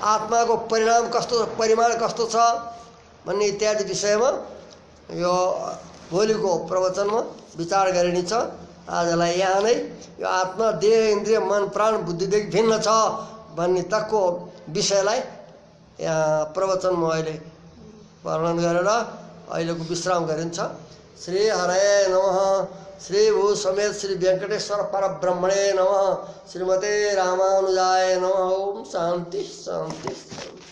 आत्माको परिणाम कस्तो, परिमाण कस्तो छ भन्ने इत्यादि विषयमा यो भोलिको प्रवचनमा विचार गरिनेछ। आजलाई यहाँ नै यो आत्मा देह इन्द्रिय मन प्राण बुद्धिदेखि भिन्न छ भन्ने तकको विषयलाई यहाँ प्रवचनमा अहिले वर्णन गरेर अहिलेको विश्राम गरिन्छ। श्री हरये नमः। श्री भू समेत श्री वेंकटेश्वर परब्रह्मणे नमः। श्रीमते रामानुजाय नमः। ओम शांति शांति शांति।